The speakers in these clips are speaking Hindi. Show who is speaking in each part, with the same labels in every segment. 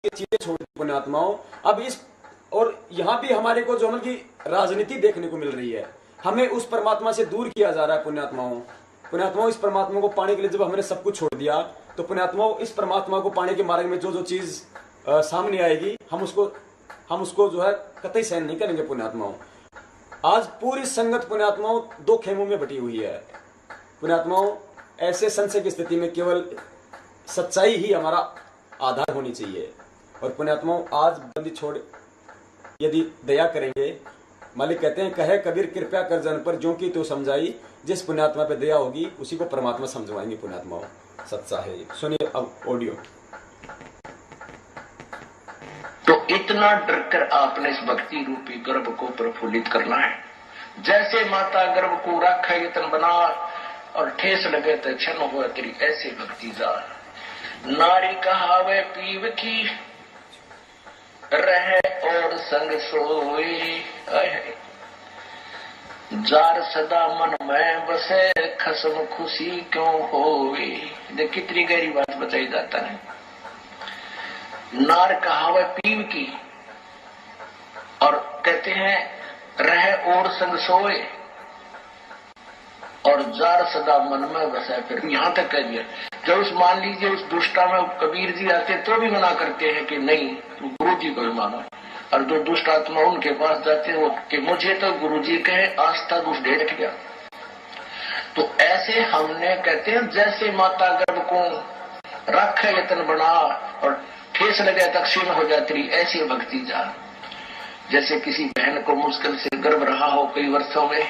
Speaker 1: की चीजें छोड़ दी पुण्यात्माओं। अब इस और यहाँ भी हमारे को जो की राजनीति देखने को मिल रही है, हमें उस परमात्मा से दूर किया जा रहा है पुण्यात्माओं। पुण्यात्माओं, इस परमात्मा को पाने के लिए जब हमने सब कुछ छोड़ दिया, तो पुण्यात्माओं इस परमात्मा को पाने के मार्ग में जो जो चीज सामने आएगी, हम उसको जो है कतई सहन नहीं करेंगे पुण्यात्माओं। आज पूरी संगत पुण्यात्माओं दो खेमों में बटी हुई है पुण्यात्माओं। ऐसे संशय की स्थिति में केवल सच्चाई ही हमारा आधार होनी चाहिए। और पुण्यात्माओं, आज बंदी छोड़ यदि दया करेंगे, मालिक कहते हैं, कहे कबीर कृपया कर जन पर जो की तो समझाई, जिस पुण्यात्मा पे दया होगी उसी को परमात्मा समझवाएंगे पुण्यात्माओं। सच्चा है। सुनिए अब ऑडियो।
Speaker 2: तो इतना डरकर आपने इस भक्ति रूपी गर्भ को प्रफुल्लित करना है। जैसे माता गर्भ को रख यतन बना और ठेस लगे तो क्षण हो तेरी ऐसे भक्ति जार। नारी कहावे पीव की रहे और संग सोई, जार सदा मन में बसे खसम खुशी क्यों होई। देख कितनी गहरी बात बताई जाता है। नार कहावे पीव की, और कहते हैं रहे और संग सोए, और जार सदा मन में बसे। फिर यहां तक कह दिया, जब उस मान लीजिए उस दुष्टा में कबीर जी आते तो भी मना करते हैं कि नहीं गुरु जी को ही मानो, और जो दुष्ट आत्मा उनके पास जाते हैं वो कि मुझे तो गुरु जी कहे आस्था दुष्ट ढेर गया। तो ऐसे हमने कहते हैं जैसे माता गर्भ को रख यतन बना और ठेस लगे तक क्षीण हो जाती, ऐसी भक्ति जा। जैसे किसी बहन को मुश्किल से गर्भ रहा हो कई वर्षों में,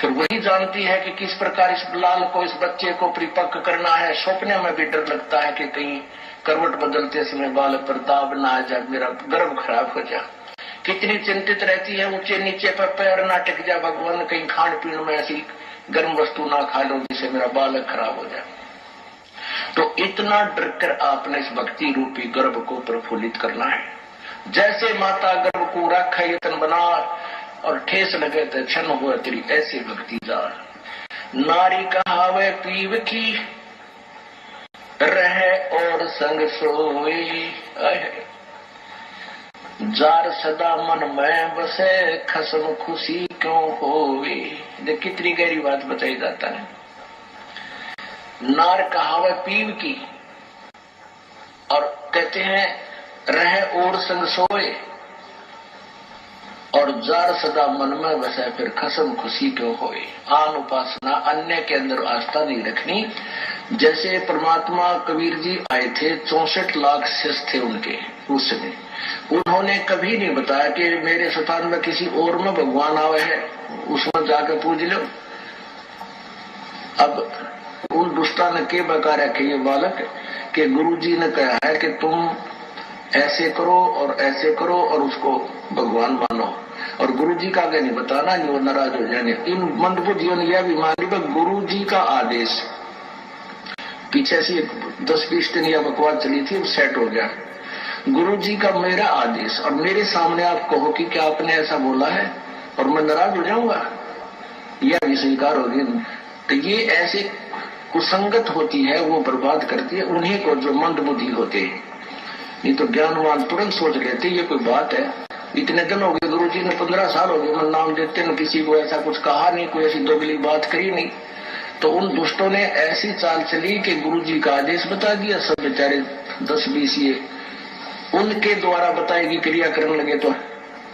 Speaker 2: फिर वही जानती है कि किस प्रकार इस लाल को, इस बच्चे को परिपक्व करना है। सपने में भी डर लगता है कि कहीं करवट बदलते समय बाल प्रताप ना आ जाए, मेरा गर्भ खराब हो जाए। कितनी चिंतित रहती है, ऊंचे नीचे पर पैर ना टिक जाए, भगवान कहीं खान पीन में ऐसी गर्म वस्तु ना खा लो जिससे मेरा बालक खराब हो जाए। तो इतना डरकर आपने इस भक्ति रूपी गर्भ को प्रफुल्लित करना है। जैसे माता गर्भ को रख यतन बना और ठेस लगे तो क्षण हो तेरी ऐसी भक्ति जार। नारी कहावे पीव की रहे और संग सोई, जार सदा मन में बसे खसम खुशी क्यों होई। देख कितनी गहरी बात बताई जाता है। नार कहावे पीव की, और कहते हैं रहे और संग सोए, और जार सदा मन में बसे फिर खसम खुशी क्यों होए। आन उपासना, अन्य के अंदर आस्था नहीं रखनी। जैसे परमात्मा कबीर जी आए थे, 64 लाख शिष्य थे उनके उस समय, उन्होंने कभी नहीं बताया कि मेरे स्थान में किसी और में भगवान आवे है, उसमें जाकर पूज लो। अब उन दुष्टा ने के बका रखे ये बालक के गुरु जी ने कहा है कि तुम ऐसे करो और ऐसे करो और उसको भगवान मानो, और गुरु जी का आगे नहीं बताना, नहीं वो नाराज हो जाएंगे। इन मंदबुद्धियों ने यह भी मान ली गुरु जी का आदेश। पीछे से 10-20 दिन यह बकवास चली थी, सेट हो गया। गुरु जी का मेरा आदेश, और मेरे सामने आप कहो कि क्या आपने ऐसा बोला है, और मैं नाराज हो जाऊंगा, यह भी स्वीकार होगी। तो ये ऐसे कुसंगत होती है, वो बर्बाद करती है उन्हीं को जो मंदबुद्धि होते हैं। नहीं तो ज्ञानवान तुरंत सोच लेते ये कोई बात है। इतने दिन हो गए गुरु जी ने, 15 साल हो गए, मैं नाम देते न किसी को ऐसा कुछ कहा नहीं, कोई ऐसी दोगली बात करी नहीं। तो उन दुष्टों ने ऐसी चाल चली कि गुरु जी का आदेश बता दिया। सब बेचारे 10-20 ये उनके द्वारा बताएगी क्रिया करने लगे, तो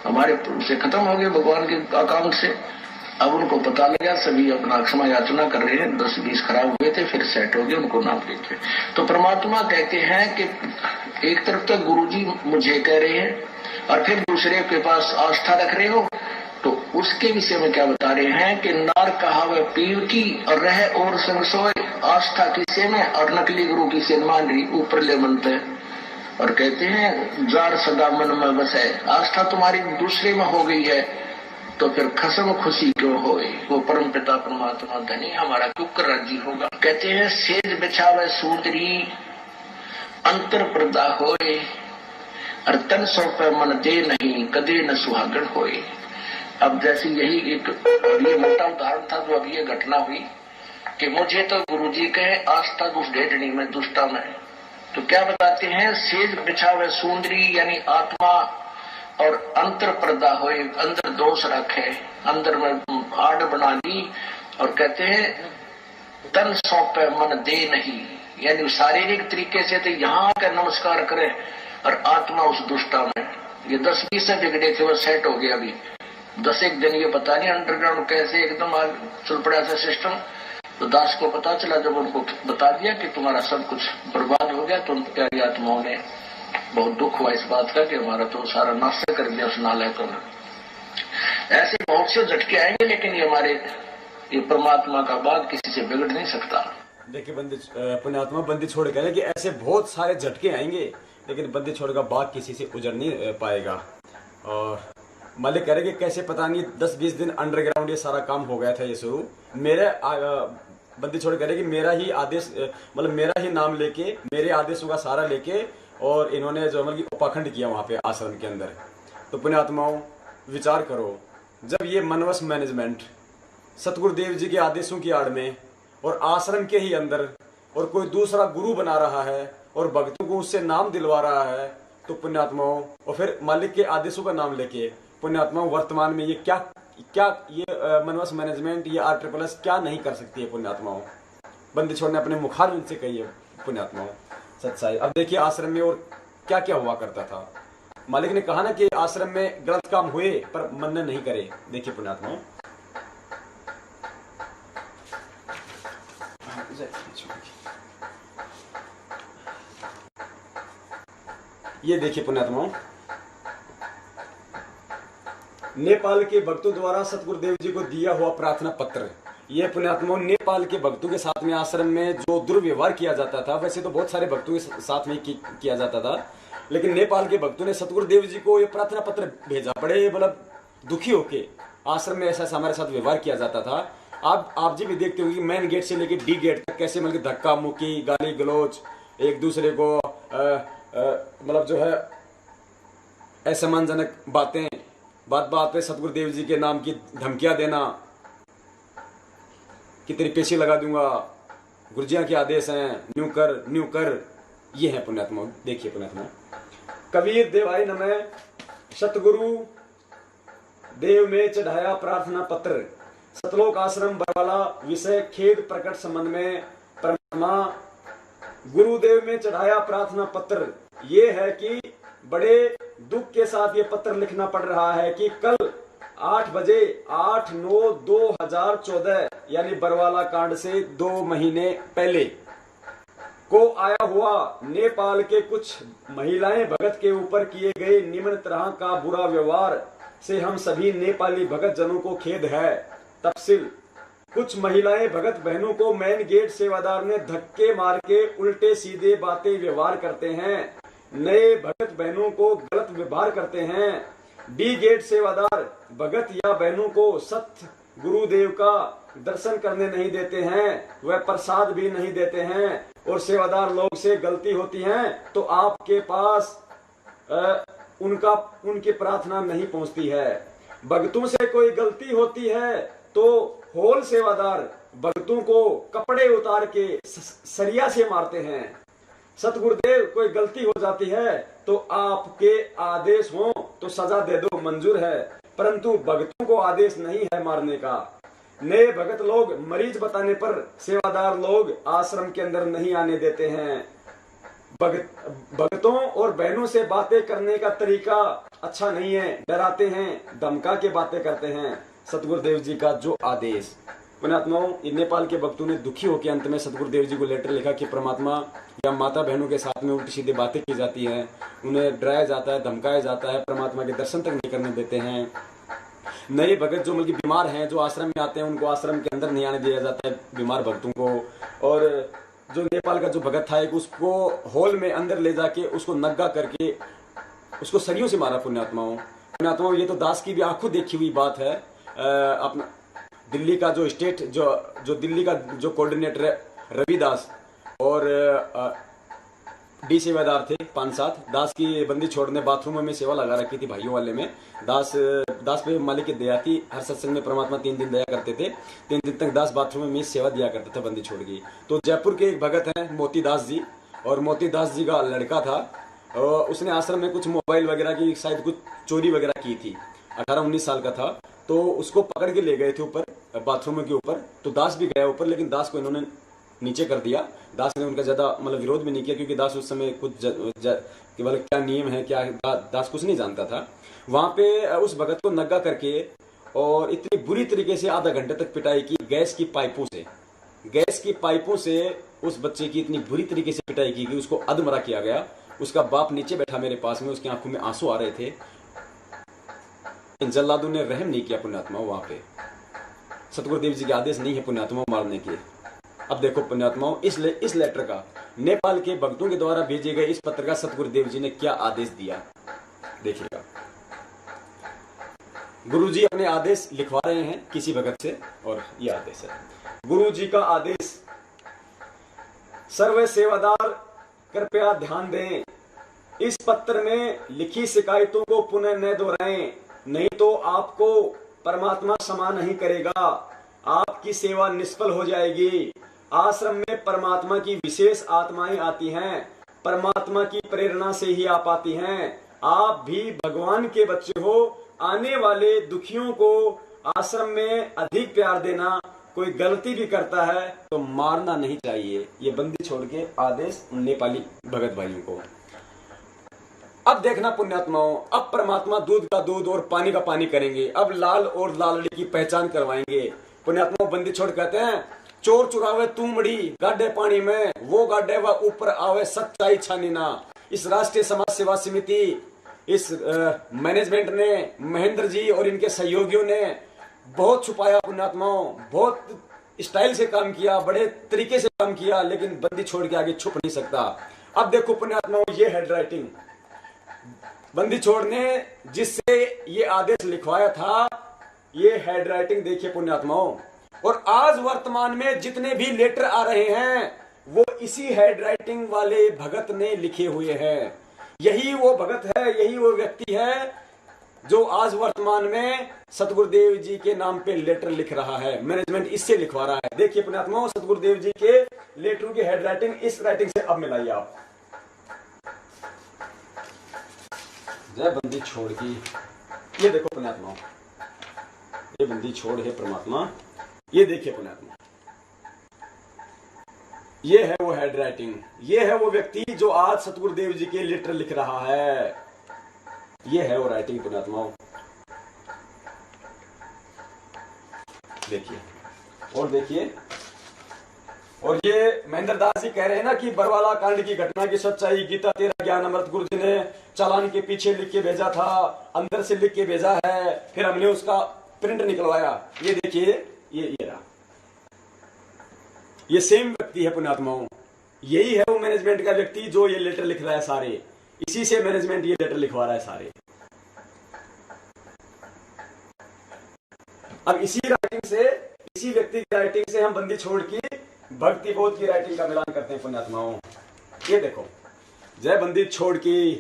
Speaker 2: हमारे से खत्म हो गए भगवान के अकाउंट से। अब उनको पता लगा, सभी अपना क्षमा याचना कर रहे हैं। 10-20 खराब हुए थे, फिर सेट हो गए, उनको नाम देते। तो परमात्मा कहते हैं कि एक तरफ तो गुरु जी मुझे कह रहे हैं, और फिर दूसरे के पास आस्था रख रहे हो। तो उसके विषय में क्या बता रहे हैं कि नार कहावे पीव की, और रहे और संग सोए। आस्था किसे में, और नकली गुरु की से मान रही, ऊपर ले मनते। और कहते हैं जार सदा मन में बसे। आस्था तुम्हारी दूसरे में हो गई है, तो फिर खसम खुशी क्यों होए। वो परम पिता परमात्मा धनी हमारा क्यों कर राजी होगा। कहते हैं सेज बिछावे सूदरी अंतर पर्दा होए, और तन सौंपे मन दे नहीं कदे न सुहागण होए। अब जैसे यही एक ये मोटा उदाहरण था जो अभी ये घटना हुई कि मुझे तो गुरुजी कहे आस्था दुष्ट ढेडनी में दुष्टा में, तो क्या बताते हैं, सेज बिछावे सुंदरी यानी आत्मा और अंतर पर्दा हो, अंदर दोष रखे, अंदर में आड़ बना ली, और कहते हैं तन सौंपे मन दे नहीं, यानी शारीरिक तरीके से तो यहाँ आकर नमस्कार करे, और आत्मा उस दुष्टा में, ये 10-20 से बिगड़े थे वो सेट हो गया अभी 10 दिन, ये पता नहीं अंडरग्राउंड कैसे एकदम चल पड़ा था सिस्टम। तो दास को पता चला, जब उनको बता दिया कि तुम्हारा सब कुछ बर्बाद हो गया, तो उन प्यारी आत्माओं ने बहुत दुख हुआ इस बात का कि हमारा तो सारा नाश कर दिया उस नालायकों ने। ऐसे बहुत से झटके आएंगे, लेकिन ये हमारे ये परमात्मा का बाग किसी से बिगड़ नहीं सकता।
Speaker 1: देखिए बंदी पुण्यात्मा बंदी छोड़ कह रहे कि ऐसे बहुत सारे झटके आएंगे, लेकिन बंदी छोड़ का बाग किसी से उजड़ नहीं पाएगा। और मालिक कह रहे कि कैसे पता नहीं 10-20 दिन अंडरग्राउंड ये सारा काम हो गया था ये शुरू। मेरे बंदी छोड़ कह रहे कि मेरा ही आदेश, मतलब मेरा ही नाम लेके, मेरे आदेशों का सहारा लेके, और इन्होंने जो मतलब कि उपाखंड किया वहां पे आश्रम के अंदर। तो पुण्यात्माओं विचार करो, जब ये मनवस मैनेजमेंट सतगुरुदेव जी के आदेशों की आड़ में और आश्रम के ही अंदर और कोई दूसरा गुरु बना रहा है और भक्तों को उससे नाम दिलवा रहा है, तो पुण्यात्माओं और फिर मालिक के आदेशों का नाम लेके पुण्यात्माओं वर्तमान में ये क्या ये मनवस मैनेजमेंट, ये RSSS क्या नहीं कर सकती है पुण्यात्माओं। बंदी छोड़ ने अपने मुखारविंद से कही है पुण्यात्माओं सच्चाई। अब देखिए आश्रम में और क्या क्या हुआ करता था। मालिक ने कहा ना कि आश्रम में गलत काम हुए पर मन ने नहीं करे। देखिए पुण्यात्माओं, ये देखिए पुण्यात्माओं, नेपाल के भक्तों द्वारा सतगुरुदेव जी को दिया हुआ प्रार्थना पत्र। ये पुण्यात्माओं नेपाल के भक्तों के साथ में आश्रम में जो दुर्व्यवहार किया जाता था, वैसे तो बहुत सारे भक्तों के साथ में किया जाता था, लेकिन नेपाल के भक्तों ने सतगुरुदेव जी को ये प्रार्थना पत्र भेजा, बड़े मतलब दुखी होके आश्रम में ऐसा हमारे साथ व्यवहार किया जाता था। आप जी भी देखते हो कि मेन गेट से लेके डी गेट तक कैसे मतलब धक्का मुक्की, गाली गलौज, एक दूसरे को मतलब जो है असम्मानजनक बातें, बात बात पे सतगुरुदेव जी के नाम की धमकियां देना कि तेरी पेशी लगा दूंगा, गुरुजियां के आदेश हैं, न्यू कर, ये है पुण्यात्मा। देखिए पुण्यात्मा, कबीर देवाय नमः, सतगुरु देव में चढ़ाया प्रार्थना पत्र, सतलोक आश्रम बरवाला, विषय खेद प्रकट संबंध में परमात्मा गुरुदेव में चढ़ाया प्रार्थना पत्र। ये है कि बड़े दुख के साथ ये पत्र लिखना पड़ रहा है कि कल 8 बजे 8/9/2014 यानी बरवाला कांड से 2 महीने पहले को आया हुआ नेपाल के कुछ महिलाएं भगत के ऊपर किए गए निम्न तरह का बुरा व्यवहार से हम सभी नेपाली भगत जनों को खेद है। तफसील, कुछ महिलाएं भगत बहनों को मेन गेट सेवादार ने धक्के मार के उल्टे सीधे बातें व्यवहार करते हैं, नए भगत बहनों को गलत व्यवहार करते हैं। डी गेट सेवादार भगत या बहनों को सत्य गुरुदेव का दर्शन करने नहीं देते हैं, वह प्रसाद भी नहीं देते हैं, और सेवादार लोग से गलती होती है तो आपके पास उनकी प्रार्थना नहीं पहुंचती है। भक्तों से कोई गलती होती है तो होल सेवादार भक्तों को कपड़े उतार के सरिया से मारते हैं। सतगुरुदेव कोई गलती हो जाती है तो आपके आदेश हो तो सजा दे दो, मंजूर है, परंतु भक्तों को आदेश नहीं है मारने का। नए भगत लोग मरीज बताने पर सेवादार लोग आश्रम के अंदर नहीं आने देते हैं। भक्तों और बहनों से बातें करने का तरीका अच्छा नहीं है, डराते हैं, धमका के बातें करते हैं। सतगुरुदेव जी का जो आदेश, पुण्यात्माओं, नेपाल के भक्तों ने दुखी होकर अंत में सतगुरुदेव जी को लेटर लिखा कि परमात्मा या माता बहनों के साथ में उल्टी सीधी बातें की जाती हैं, उन्हें डराया जाता है, धमकाया जाता है, परमात्मा के दर्शन तक नहीं करने देते हैं। नए भगत जो मतलब बीमार हैं, जो आश्रम में आते हैं, उनको आश्रम के अंदर नहीं आने दिया जाता है बीमार भक्तों को। और जो नेपाल का जो भगत था एक उसको हॉल में अंदर ले जाके उसको नग्गा करके उसको सरियों से मारा। पुण्यात्माओं, ये तो दास की भी आंखों देखी हुई बात है। अपना दिल्ली का जो स्टेट जो दिल्ली का जो कोऑर्डिनेटर है रविदास और डी सेवादार थे 5-7, दास की बंदी छोड़ने बाथरूम में सेवा लगा रखी थी भाइयों वाले में। दास पे मालिक की दया थी, हर सत्संग में परमात्मा 3 दिन दया करते थे, 3 दिन तक दास बाथरूम में सेवा दिया करता था बंदी छोड़ की। तो जयपुर के एक भगत हैं मोती दास जी, और मोती दास जी का लड़का था, और उसने आश्रम में कुछ मोबाइल वगैरह की शायद कुछ चोरी वगैरह की थी। 18-19 साल का था, तो उसको पकड़ के ले गए थे ऊपर बाथरूम के ऊपर। तो दास भी गया ऊपर, लेकिन दास को इन्होंने नीचे कर दिया। दास ने उनका ज्यादा मतलब विरोध भी नहीं किया, क्योंकि दास उस समय कुछ कि मतलब क्या नियम है क्या दास कुछ नहीं जानता था। वहां पे उस भगत को नंगा करके और इतनी बुरी तरीके से आधा घंटे तक पिटाई की गैस की पाइपों से उस बच्चे की इतनी बुरी तरीके से पिटाई की कि उसको अधमरा किया गया। उसका बाप नीचे बैठा मेरे पास में, उसकी आंखों में आंसू आ रहे थे। इन जल्लादों ने रहम नहीं किया पुण्यात्मा वहां पे। सतगुरुदेव जी के आदेश नहीं है पुण्यात्मा मारने के। अब देखो पुण्यात्माओं, इस लेटर का नेपाल के भक्तों के द्वारा भेजे गए इस पत्र का सतगुरुदेव जी ने क्या आदेश दिया, देखिएगा। गुरुजी अपने आदेश लिखवा रहे हैं किसी भगत से, और यह आदेश है गुरुजी का आदेश। सर्व सेवादार कृपया ध्यान दें, इस पत्र में लिखी शिकायतों को पुनः न दोहराएं, नहीं तो आपको परमात्मा क्षमा नहीं करेगा, आपकी सेवा निष्फल हो जाएगी। आश्रम में परमात्मा की विशेष आत्माएं आती हैं, परमात्मा की प्रेरणा से ही आप आती हैं। आप भी भगवान के बच्चे हो। आने वाले दुखियों को आश्रम में अधिक प्यार देना, कोई गलती भी करता है तो मारना नहीं चाहिए। ये बंदी छोड़ के आदेश नेपाली भगत भाइयों को। अब देखना पुण्यात्माओं, अब परमात्मा दूध का दूध और पानी का पानी करेंगे। अब लाल और लालड़ी की पहचान करवाएंगे। पुण्यात्माओं बंदी छोड़ कहते हैं, चोर चुरावे तूमड़ी गाड्डे पानी में, वो गाड्डे व ऊपर आवे सच्चाई छानी ना। इस राष्ट्रीय समाज सेवा समिति, इस मैनेजमेंट ने, महेंद्र जी और इनके सहयोगियों ने बहुत छुपाया पुण्यात्माओं, बहुत स्टाइल से काम किया, बड़े तरीके से काम किया, लेकिन बंदी छोड़ के आगे छुप नहीं सकता। अब देखो पुण्यात्माओं, ये हैंड राइटिंग बंदी छोड़ ने जिससे ये आदेश लिखवाया था, ये हैंड राइटिंग देखिए पुण्यात्माओं। और आज वर्तमान में जितने भी लेटर आ रहे हैं वो इसी हैंड राइटिंग वाले भगत ने लिखे हुए हैं। यही वो भगत है, यही वो व्यक्ति है जो आज वर्तमान में सतगुरुदेव जी के नाम पे लेटर लिख रहा है। मैनेजमेंट इससे लिखवा रहा है। देखिए पुण्यात्माओं, सतगुरुदेव जी के लेटरों की हैंड राइटिंग इस राइटिंग से अब मिलाइए आप। जय बंदी छोड़ की, ये देखो पुण्यात्माओं, ये बंदी छोड़ है परमात्मा। ये देखिए पुण्यात्मा, ये है वो हैंड राइटिंग, ये है वो व्यक्ति जो आज सतगुरुदेव जी के लेटर लिख रहा है। ये है वो राइटिंग पुण्यात्माओं, देखिए और देखिए। और ये महेंद्र दास जी कह रहे हैं ना कि बरवाला कांड की घटना की सच्चाई गीता तेरा ज्ञान अमृत गुरु जी ने चालान के पीछे लिख के भेजा था, अंदर से लिख के भेजा है, फिर हमने उसका प्रिंट निकलवाया। ये देखिए, ये रहा, ये सेम व्यक्ति है पुण्यात्माओं। यही है वो मैनेजमेंट का व्यक्ति जो ये लेटर लिख रहा है सारे। इसी से मैनेजमेंट ये लेटर लिखवा रहा है सारे। अब इसी राइटिंग से, इसी व्यक्ति की राइटिंग से हम बंदी छोड़ की भक्ति बोध की राइटिंग का मिलान करते हैं पुण्यात्माओं। ये देखो, जय बंदी छोड़ की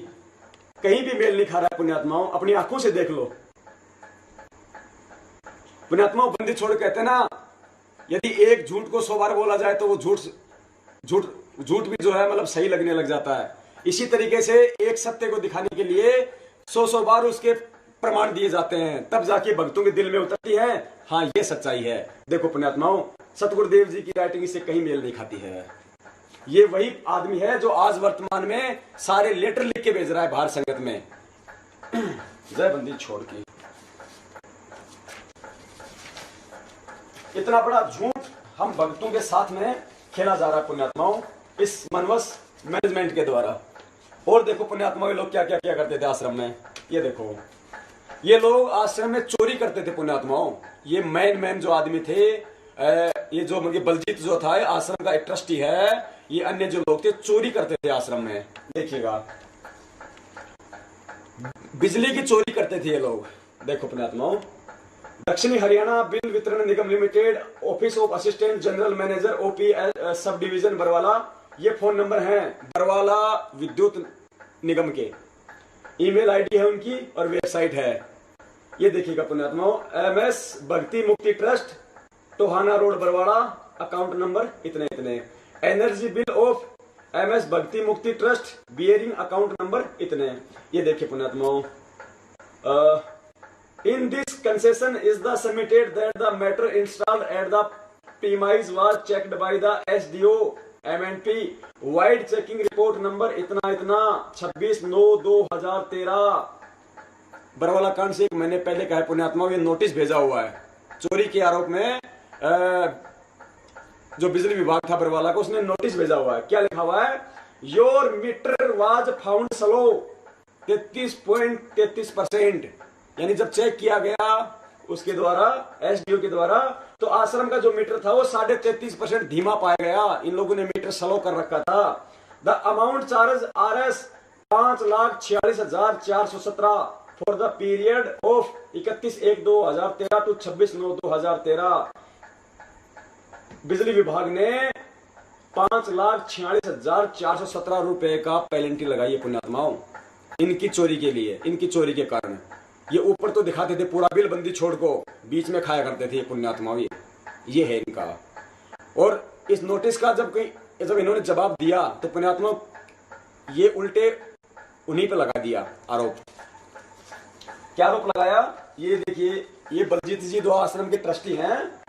Speaker 1: कहीं भी मेल नहीं खा रहा है पुण्यात्माओं, अपनी आंखों से देख लो पुण्यात्माओं। बंदी छोड़ कहते हैं ना, यदि एक झूठ को 100 बार बोला जाए तो वो झूठ भी जो है मतलब सही लगने लग जाता है। इसी तरीके से एक सत्य को दिखाने के लिए 100 बार उसके प्रमाण दिए जाते हैं, तब जाके भक्तों के दिल में उतरती है, हाँ ये सच्चाई है। देखो पुण्यात्माओं, सतगुरुदेव जी की राइटिंग इससे कहीं मेल नहीं खाती है। ये वही आदमी है जो आज वर्तमान में सारे लेटर लिख के भेज रहा है बाहर संगत में। जय बंदी छोड़ की, इतना बड़ा झूठ हम भक्तों के साथ में खेला जा रहा है पुण्यात्माओं, इस मनवस मैनेजमेंट के द्वारा। और देखो पुण्यात्माओं, ये लोग क्या क्या क्या करते थे आश्रम में। ये देखो, ये लोग आश्रम में चोरी करते थे पुण्यात्माओं। ये मैन जो आदमी थे, ये जो मतलब बलजीत जो था आश्रम का एक ट्रस्टी है, ये अन्य जो लोग थे चोरी करते थे आश्रम में। देखिएगा, बिजली की चोरी करते थे ये लोग। देखो पुण्यात्माओं, दक्षिणी हरियाणा बिल वितरण निगम limited, office of assistant general manager OP sub division Barwala, ये फोन नंबर है बरवाला विद्युत निगम के। ईमेल आईडी है उनकी और वेबसाइट है। ये देखिएगा पुण्यात्माओं, MS Bhakti Mukti trust, Tohana road Barwara, account number इतने इतने। एनर्जी बिल ऑफ MS भक्ति Mukti trust bearing account number इतने। ये देखिए पुण्यात्माओं, in this concession is the submitted that the matter installed at the premise was checked by the SDO MNP wide checking report number इतना इतना 26/9/2013। बरवाला कांड से एक महीने पहले का है पुण्यात्माओं, ये नोटिस भेजा हुआ है चोरी के आरोप में। जो बिजली विभाग था बरवाला को, उसने नोटिस भेजा हुआ है। क्या लिखा हुआ है? Your meter was found slow 33.33%। यानी जब चेक किया गया उसके द्वारा, SDO के द्वारा, तो आश्रम का जो मीटर था वो 33.5% धीमा पाया गया। इन लोगों ने मीटर स्लो कर रखा था। The amount charge RS 5,46,417 for the period of 31/1/2013 to 26/9/2013। बिजली विभाग ने 5,46,417 रुपए का पेनल्टी लगाई है पुण्यात्माओं, इनकी चोरी के लिए, इनकी चोरी के कारण। ये ऊपर तो दिखाते थे पूरा बिल बंदी छोड़ को, बीच में खाया करते थे पुण्यात्माओं। ये है इनका। और इस नोटिस का जब इन्होंने जवाब दिया तो पुण्यात्माओं ये उल्टे उन्हीं पे लगा दिया आरोप। क्या आरोप लगाया? ये देखिए, ये बलजीत जी दो आश्रम के ट्रस्टी हैं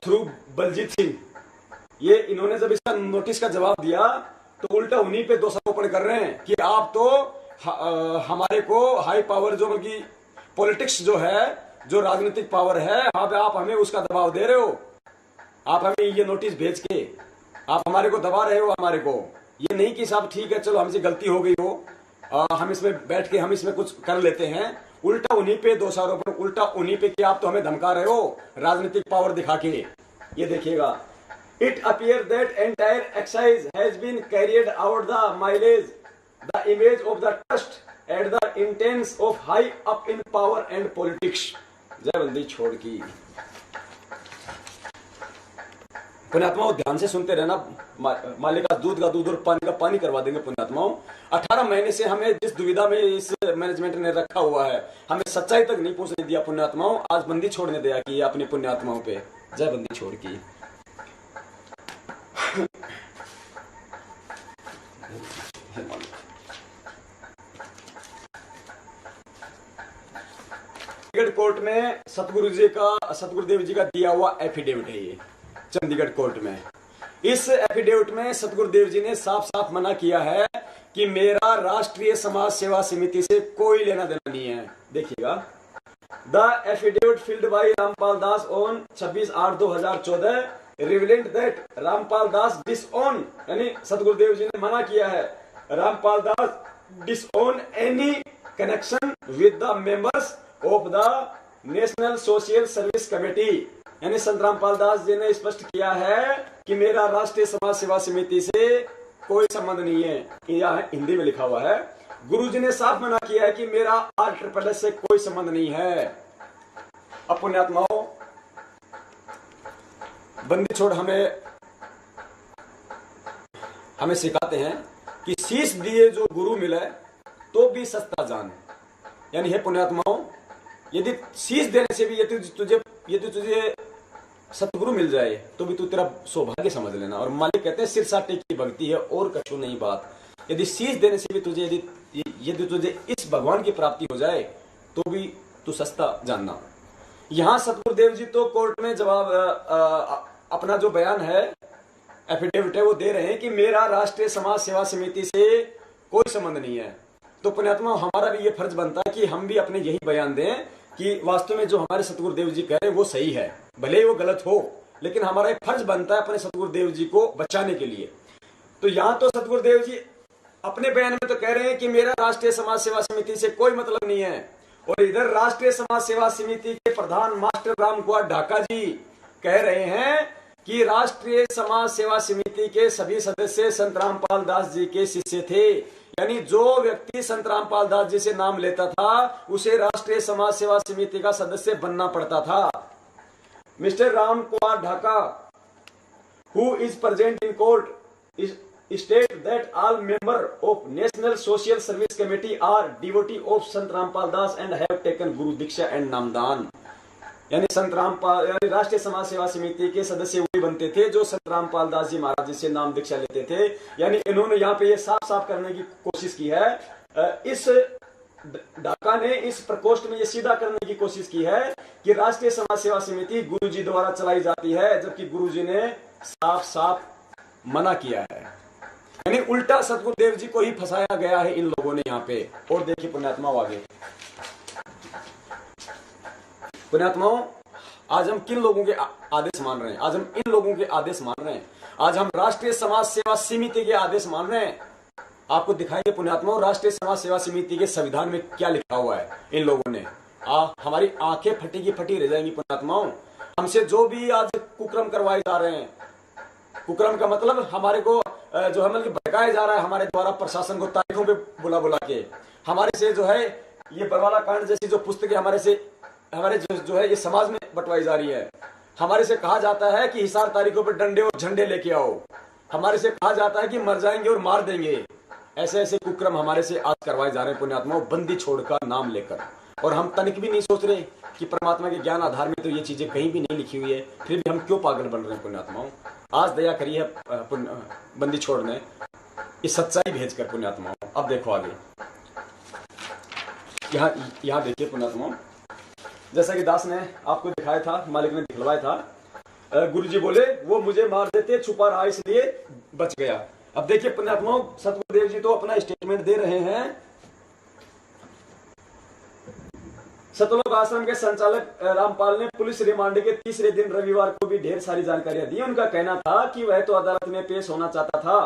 Speaker 1: थ्रू बलजीत सिंह। ये इन्होंने जब इसका नोटिस का जवाब दिया तो उल्टा उन्हीं पे दोषारोपण कर रहे हैं कि आप तो हमारे को हाई पावर, जो बल्कि पॉलिटिक्स जो है, जो राजनीतिक पावर है, आप हमें उसका दबाव दे रहे हो। आप हमें ये नोटिस भेज के आप हमारे को दबा रहे हो। हमारे को ये नहीं कि साहब ठीक है चलो हमसे गलती हो गई हो, हम इसमें बैठ के हम इसमें कुछ कर लेते हैं। उल्टा उन्हीं पे दोषारोपण, उल्टा उन्हीं पे कि आप तो हमें धमका रहे हो राजनीतिक पावर दिखा के। ये देखिएगा, it appear that entire exercise has been carried out the mileage the image of the trust at the intense of high up in power and politics. जय बंदी छोड़ की। पुण्यात्माओं ध्यान से सुनते रहना। मालिका दूध का दूध और पानी का पानी करवा देंगे पुण्यात्माओं। 18 महीने से हमें जिस दुविधा में इस मैनेजमेंट ने रखा हुआ है, हमें सच्चाई तक नहीं पहुंचने दिया पुण्यात्माओं। आज बंदी छोड़ने दिया कि अपनी पुण्यात्माओं पे। जय बंदी छोड़ की। चंडीगढ़ कोर्ट में सतगुरुदेव जी का दिया हुआ एफिडेविट है ये, चंडीगढ़ कोर्ट में। इस एफिडेविट में सतगुरुदेव जी ने साफ साफ मना किया है कि मेरा राष्ट्रीय समाज सेवा समिति से कोई लेना देना नहीं है। देखिएगा, the affidavit filed by Rampal Das on 26/8/2014 relevant that Rampal Das disown, यानी सतगुरुदेव जी ने मना किया है Rampal Das disown any connection with the members of the national social service committee. यानी संत रामपाल दास जी ने स्पष्ट किया है कि मेरा राष्ट्रीय समाज सेवा समिति से कोई संबंध नहीं है। यह हिंदी में लिखा हुआ है। गुरुजी ने साफ मना किया है कि मेरा RSS से कोई संबंध नहीं है। अब पुण्यात्माओं, बंदी छोड़ हमें सिखाते हैं कि शीश दिए जो गुरु मिले तो भी सस्ता जान। यानी हे पुण्यात्माओं, यदि शीश देने से भी यदि तुझे सतगुरु मिल जाए तो भी तू तेरा सौभाग्य समझ लेना। और मालिक कहते हैं सिरसाटे की भक्ति है और कछु नहीं बात। यदि शीश देने से भी तुझे यदि तुझे इस भगवान की प्राप्ति हो जाए तो भी तू सस्ता जानना। यहाँ सतगुरुदेव जी तो कोर्ट में जवाब अपना जो बयान है, एफिडेविट है, वो दे रहे हैं कि मेरा राष्ट्रीय समाज सेवा समिति से कोई संबंध नहीं है। तो पुण्यात्मा हमारा भी ये फर्ज बनता है कि हम भी अपने यही बयान दें कि वास्तव में जो हमारे सतगुरुदेव जी कह रहे हैं वो सही है, भले ही वो गलत हो, लेकिन हमारा एक फर्ज बनता है अपने सतगुरुदेव जी को बचाने के लिए। तो यहाँ तो सतगुरुदेव जी अपने बयान में तो कह रहे हैं कि मेरा राष्ट्रीय समाज सेवा समिति से कोई मतलब नहीं है, और इधर राष्ट्रीय समाज सेवा समिति के प्रधान मास्टर राम कुमार ढाका जी कह रहे हैं कि राष्ट्रीय समाज सेवा समिति के सभी सदस्य संत रामपाल दास जी के शिष्य थे। यानी जो व्यक्ति संत रामपाल दास जी से नाम लेता था उसे राष्ट्रीय समाज सेवा समिति का सदस्य बनना पड़ता था। Mister Ram Kumar Dhaka, who is present in court, state that all members of National Social Service Committee are devotee of Sant Rampal Das and have taken Guru Diksha and Namdan। यानी संत रामपाल यानी राष्ट्रीय समाज सेवा समिति के सदस्य वही बनते थे जो संत रामपाल दास जी महाराज जी से नाम दीक्षा लेते थे। यानी इन्होंने यहाँ पे ये साफ साफ करने की कोशिश की है, इस ढाका ने इस प्रकोष्ठ में ये सीधा करने की कोशिश की है कि राष्ट्रीय समाज सेवा समिति गुरु जी द्वारा चलाई जाती है, जबकि गुरु जी ने साफ साफ मना किया है। यानी उल्टा सतगुरुदेव जी को ही फंसाया गया है इन लोगों ने यहाँ पे। और देखिए पुण्यात्माओं, आगे पुण्यात्माओं, आज हम किन लोगों के आदेश मान रहे हैं? आज हम इन लोगों के आदेश मान रहे हैं। आज हम राष्ट्रीय समाज सेवा समिति के आदेश मान रहे हैं। आपको दिखाएंगे पुण्यात्माओं, राष्ट्रीय समाज सेवा समिति के संविधान में क्या लिखा हुआ है इन लोगों ने। हमारी आंखें फटी की फटी रह जाएंगी पुण्यात्माओं। हमसे जो भी आज कुक्रम करवाए जा रहे हैं, कुक्रम का मतलब हमारे को जो है मतलब भड़काया जा रहा है हमारे द्वारा प्रशासन को तारीखों पे बुला बुला के, हमारे से जो है ये बरवाला कांड जैसी जो पुस्तकें हमारे जो है ये समाज में बंटवाई जा रही है। हमारे से कहा जाता है कि हिसार तारीखों पर डंडे और झंडे लेके आओ। हमारे से कहा जाता है कि मर जाएंगे और मार देंगे। ऐसे ऐसे कुक्रम हमारे से आज करवाए जा रहे हैं पुण्यात्माओं, बंदी छोड़ का नाम लेकर। और हम तनिक भी नहीं सोच रहे कि परमात्मा के ज्ञान आधार में तो ये चीजें कहीं भी नहीं लिखी हुई है, फिर भी हम क्यों पागल बन रहे हैं पुण्यात्माओं। आज दया करी है बंदी छोड़ने, इस सच्चाई भेज कर पुण्यात्माओं। अब देखो आगे, यहाँ देखिए पुण्यात्माओं, जैसा कि दास ने आपको दिखाया था, मालिक ने दिखलवाया था, गुरुजी बोले वो मुझे मार देते, छुपा रहा इसलिए बच गया। अब देखिए पुण्यात्माओं, सतगुरुदेव जी तो अपना स्टेटमेंट दे रहे हैं। सतलोक आश्रम के संचालक रामपाल ने पुलिस रिमांड के तीसरे दिन रविवार को भी ढेर सारी जानकारियां दी। उनका कहना था कि वह तो अदालत में पेश होना चाहता था,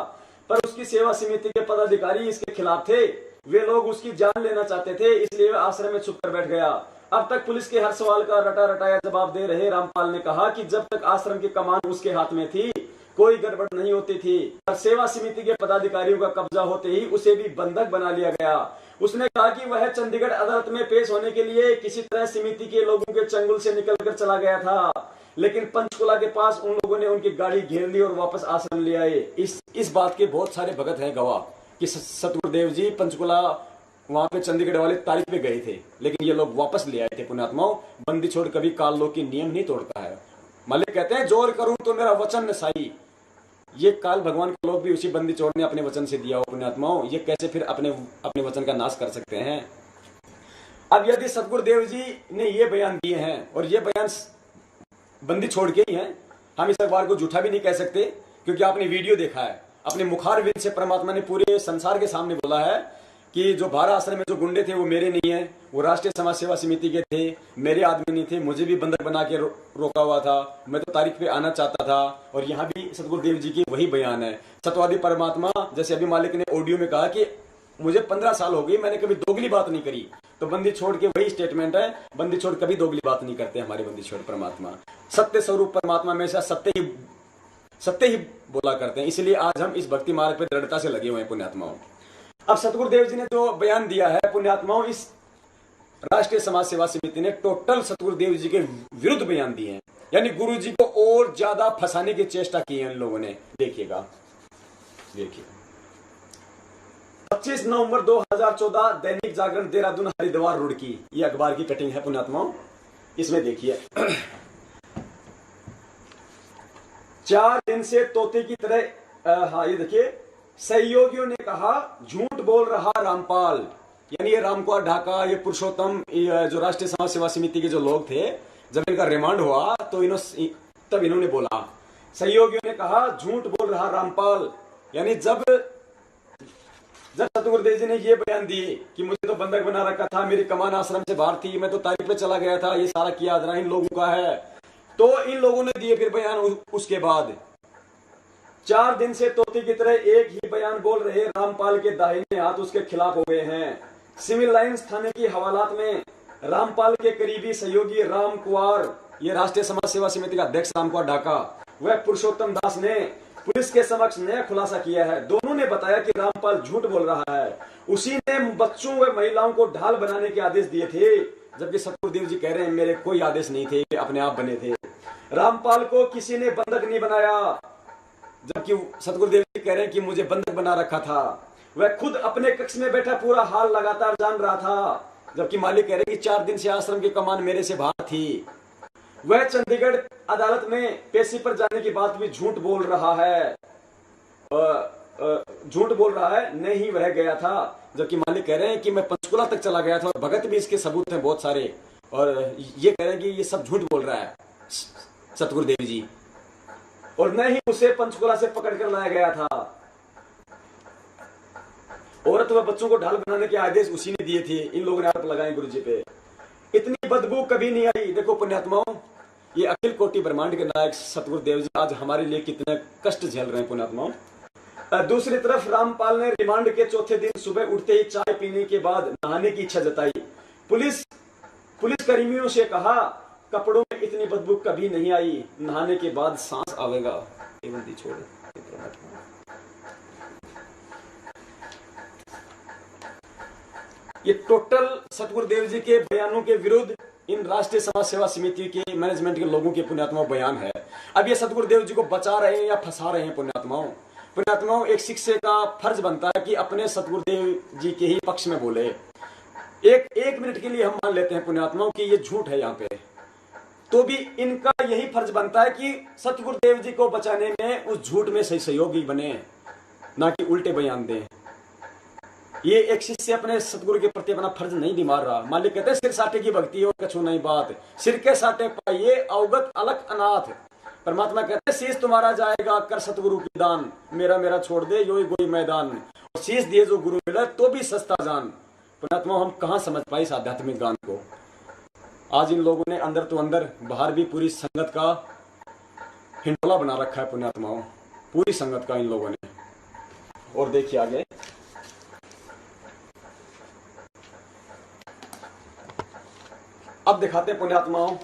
Speaker 1: पर उसकी सेवा समिति के पदाधिकारी इसके खिलाफ थे। वे लोग उसकी जान लेना चाहते थे, इसलिए वह आश्रम में छुप कर बैठ गया। अब तक पुलिस के हर सवाल का रटा रटाया जवाब दे रहे रामपाल ने कहा कि जब तक आश्रम की कमान उसके हाथ में थी कोई गड़बड़ नहीं होती थी, पर सेवा समिति के पदाधिकारियों का कब्जा होते ही उसे भी बंधक बना लिया गया। उसने कहा कि वह चंडीगढ़ अदालत में पेश होने के लिए किसी तरह समिति के लोगों के चंगुल से निकलकर चला गया था, लेकिन पंचकुला के पास उन लोगों ने उनकी गाड़ी घेर ली और वापस आश्रम ले आए। इस बात के बहुत सारे भगत हैं गवाह कि सतगुरुदेव जी पंचकुला वहां पे चंडीगढ़ वाले तारीख पे गए थे, लेकिन ये लोग वापस ले आए थे पुण्यात्माओं। बंदी छोड़ कभी काल लोक की नियम नहीं तोड़ता है। मालिक कहते हैं जोर करूं तो मेरा वचन न साई। ये काल भगवान को लोग भी उसी बंदी छोड़ ने अपने वचन से दिया हो पुण्यात्माओं, ये कैसे फिर अपने वचन का नाश कर सकते हैं। अब यदि सतगुरुदेव जी ने ये बयान दिए हैं और ये बयान बंदी छोड़ के ही हैं, हम इस अखबार को झूठा भी नहीं कह सकते, क्योंकि आपने वीडियो देखा है। अपने मुखार विद से परमात्मा ने पूरे संसार के सामने बोला है कि जो भारा आश्रम में जो गुंडे थे वो मेरे नहीं है, वो राष्ट्रीय समाज सेवा समिति के थे, मेरे आदमी नहीं थे। मुझे भी बंधक बना के रोका हुआ था, मैं तो तारीख पे आना चाहता था। और यहाँ भी सतगुरुदेव जी की वही बयान है। सतवादी परमात्मा, जैसे अभी मालिक ने ऑडियो में कहा कि मुझे 15 साल हो गई, मैंने कभी दोगली बात नहीं करी, तो बंदी छोड़ के वही स्टेटमेंट है। बंदी छोड़ कभी दोगली बात नहीं करते हमारे बंदी छोड़ परमात्मा। सत्य स्वरूप परमात्मा में से सत्य ही बोला करते हैं, इसलिए आज हम इस भक्ति मार्ग पर दृढ़ता से लगे हुए हैं पुण्यात्माओं। अब सतगुरुदेव जी ने जो बयान दिया है पुण्यात्माओं, इस राष्ट्रीय समाज सेवा समिति ने टोटल सतगुरुदेव जी के विरुद्ध बयान दिए हैं, यानी गुरु जी को और ज्यादा फंसाने की चेष्टा की है इन लोगों ने। देखिएगा, देखिए 25 नवंबर 2014 दैनिक जागरण देहरादून हरिद्वार रुड़की, ये अखबार की कटिंग है पुण्यात्माओं। इसमें देखिए 4 दिन से तोते की तरह, हाँ ये देखिए, सहयोगियों ने कहा झूठ बोल रहा रामपाल। यानी ये रामकुमार ढाका, ये पुरुषोत्तम, जो राष्ट्रीय समाज सेवा समिति के जो लोग थे, जब इनका रिमांड हुआ तो तब इन्होंने बोला, सहयोगियों ने कहा झूठ बोल रहा रामपाल। यानी जब सतगुरुदेव जी ने ये बयान दिए कि मुझे तो बंधक बना रखा था, मेरी कमान आश्रम से बाहर थी, मैं तो तारीख पे चला गया था, ये सारा किया आदरा इन लोगों का है, तो इन लोगों ने दिए फिर बयान। उसके बाद 4 दिन से तोते की तरह एक ही बयान बोल रहे रामपाल के दाहिने हाथ उसके खिलाफ हो गए हैं। सिविल लाइंस थाने की हवालात में रामपाल के करीबी सहयोगी राम कुमार, ये राष्ट्रीय समाज सेवा समिति का अध्यक्ष राम कुमार ढाका, वह पुरुषोत्तम दास ने पुलिस के समक्ष नया खुलासा किया है। दोनों ने बताया कि रामपाल झूठ बोल रहा है, उसी ने बच्चों व महिलाओं को ढाल बनाने के आदेश दिए थे, जबकि सतगुरुदेव जी कह रहे हैं मेरे कोई आदेश नहीं थे, अपने आप बने थे। रामपाल को किसी ने बंधक नहीं बनाया, जबकि सतगुरुदेव जी कह रहे हैं कि मुझे बंधक बना रखा था। वह खुद अपने कक्ष में बैठा पूरा हाल लगातार जान रहा था, जबकि मालिक कह रहे हैं कि 4 दिन से आश्रम की कमान मेरे से बाहर थी। वह चंडीगढ़ अदालत में पेशी पर जाने की बात भी झूठ बोल रहा है, झूठ बोल रहा है, नहीं वह गया था। जबकि मालिक कह रहे हैं कि मैं पंचकुला तक चला गया था और भगत भी इसके सबूत हैं बहुत सारे, और ये कह रहे हैं कि ये सब झूठ बोल रहा है सतगुरुदेव जी, और न ही उसे पंचकुला से पकड़ कर लाया गया था। औरत व बच्चों को ढाल बनाने के आदेश उसी ने दिए थे। इन लोगों ने आरोप लगाए गुरु जी पे। इतनी बदबू कभी नहीं आई। देखो पुण्यात्माओं, ये अखिल कोटि ब्रह्मांड के नायक सतगुरुदेव जी आज हमारे लिए कितने कष्ट झेल रहे हैं पुण्यात्माओं। दूसरी तरफ रामपाल ने रिमांड के चौथे दिन सुबह उठते ही चाय पीने के बाद नहाने की इच्छा जताई। पुलिस कर्मियों से कहा, कपड़ों में इतनी बदबू कभी नहीं आई, नहाने के बाद सांस आवेगा। छोड़ ये टोटल सतगुरुदेव जी के बयानों के विरुद्ध इन राष्ट्रीय समाज सेवा समिति के मैनेजमेंट के लोगों के पुण्यात्माओं बयान है। अब ये सतगुरुदेव जी को बचा रहे हैं या फंसा रहे हैं पुण्यात्माओं, एक शिक्षक का फर्ज बनता है कि अपने सतगुरुदेव जी के ही पक्ष में बोले। एक मिनट के लिए हम मान लेते हैं पुण्यात्माओं कि ये झूठ है यहाँ पे, तो भी इनका यही फर्ज बनता है कि सतगुरुदेव जी को बचाने में उस झूठ में सही सहयोगी बने, ना कि उल्टे बयान दें। ये एक शिष्य अपने सतगुरु के प्रति अपना फर्ज नहीं निभा रहा। मालिक कहते हैं सिर साटे की भक्ति और कछु नहीं बात, सिर के साटे पाइए अवगत अलग अनाथ। परमात्मा कहते हैं शीश तुम्हारा जाएगा कर सतगुरु की दान, मेरा छोड़ दे यो गोई मैदान। और शीश दिए जो गुरु मिला तो भी सस्ता जान। पुण्यात्मा हम कहाँ समझ पाए इस आध्यात्मिक गान को। आज इन लोगों ने अंदर तो अंदर बाहर भी पूरी संगत का हिंडोला बना रखा है पुण्यात्माओं, पूरी संगत का इन लोगों ने। और देखिए आगे, अब दिखाते पुण्यात्माओं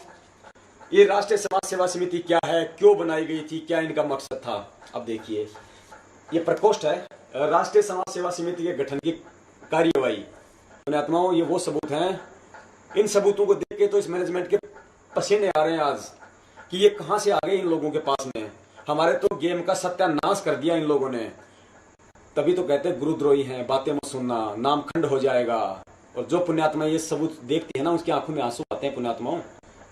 Speaker 1: ये राष्ट्रीय समाज सेवा समिति क्या है, क्यों बनाई गई थी, क्या इनका मकसद था। अब देखिए ये प्रकोष्ठ है राष्ट्रीय समाज सेवा समिति के गठन की कार्यवाही। पुण्यात्माओं ये वो सबूत हैं, इन सबूतों को देख के तो इस मैनेजमेंट के पसीने आ रहे हैं आज कि ये कहां से आ गए इन लोगों के पास में। हमारे तो गेम का सत्यानाश कर दिया इन लोगों ने। तभी तो कहते हैं गुरुद्रोही हैं, बातें मत सुनना, नाम खंड हो जाएगा। और जो पुण्यात्मा ये सबूत देखते हैं ना, उसकी आंखों में आंसू आते हैं पुण्यात्माओं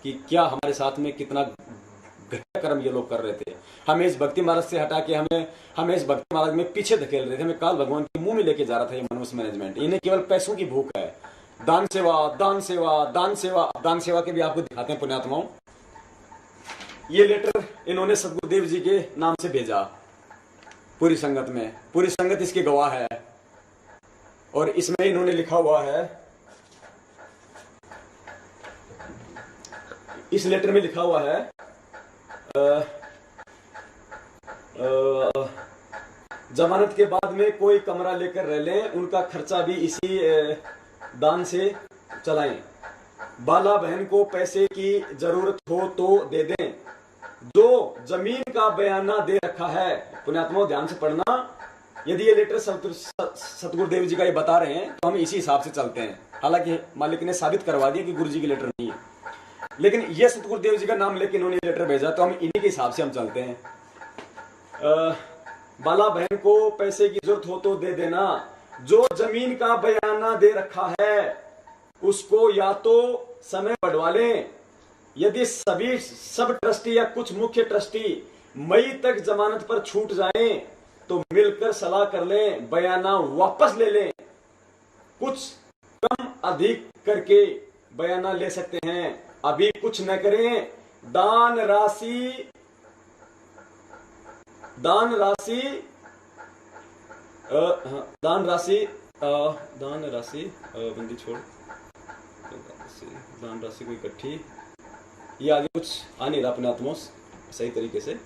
Speaker 1: कि क्या हमारे साथ में कितना घटिया कर्म ये लोग कर रहे थे। हमें इस भक्ति मार्ग से हटा के हमें इस भक्ति मार्ग में पीछे धकेल रहे थे, हमें काल भगवान के मुंह में लेके जा रहा था ये मनुष्य मैनेजमेंट। इन्हें केवल पैसों की भूख है। दान सेवा, दान सेवा, दान सेवा। दान सेवा के भी आपको दिखाते हैं पुण्यात्माओं। ये लेटर इन्होंने सतगुरुदेव जी के नाम से भेजा पूरी संगत में, पूरी संगत इसके गवाह है। और इसमें इन्होंने लिखा हुआ है, इस लेटर में लिखा हुआ है जमानत के बाद में कोई कमरा लेकर रह लें, उनका खर्चा भी इसी दान से चलाएं। बाला बहन को पैसे की जरूरत हो तो दे दें। जो जमीन का बयाना दे रखा है, पुण्यात्माओं ध्यान से पढ़ना, यदि ये लेटर सतगुरुदेव जी का ये बता रहे हैं तो हम इसी हिसाब से चलते हैं। हालांकि मालिक ने साबित करवा दिया कि गुरु जी की लेटर नहीं है, लेकिन ये सतगुरुदेव जी का नाम लेके इन्होंने लेटर भेजा तो हम इन्हीं के हिसाब से हम चलते हैं। बाला बहन को पैसे की जरूरत हो तो दे देना। जो जमीन का बयाना दे रखा है उसको या तो समय बढ़वा लें, यदि सब ट्रस्टी या कुछ मुख्य ट्रस्टी मई तक जमानत पर छूट जाएं तो मिलकर सलाह कर लें, बयाना वापस ले लें। कुछ कम अधिक करके बयाना ले सकते हैं, अभी कुछ न करें। दान राशि बंदी छोड़, दान राशि को इकट्ठी, ये आगे कुछ आ नहीं रहा पुण्यात्माओं सही तरीके से।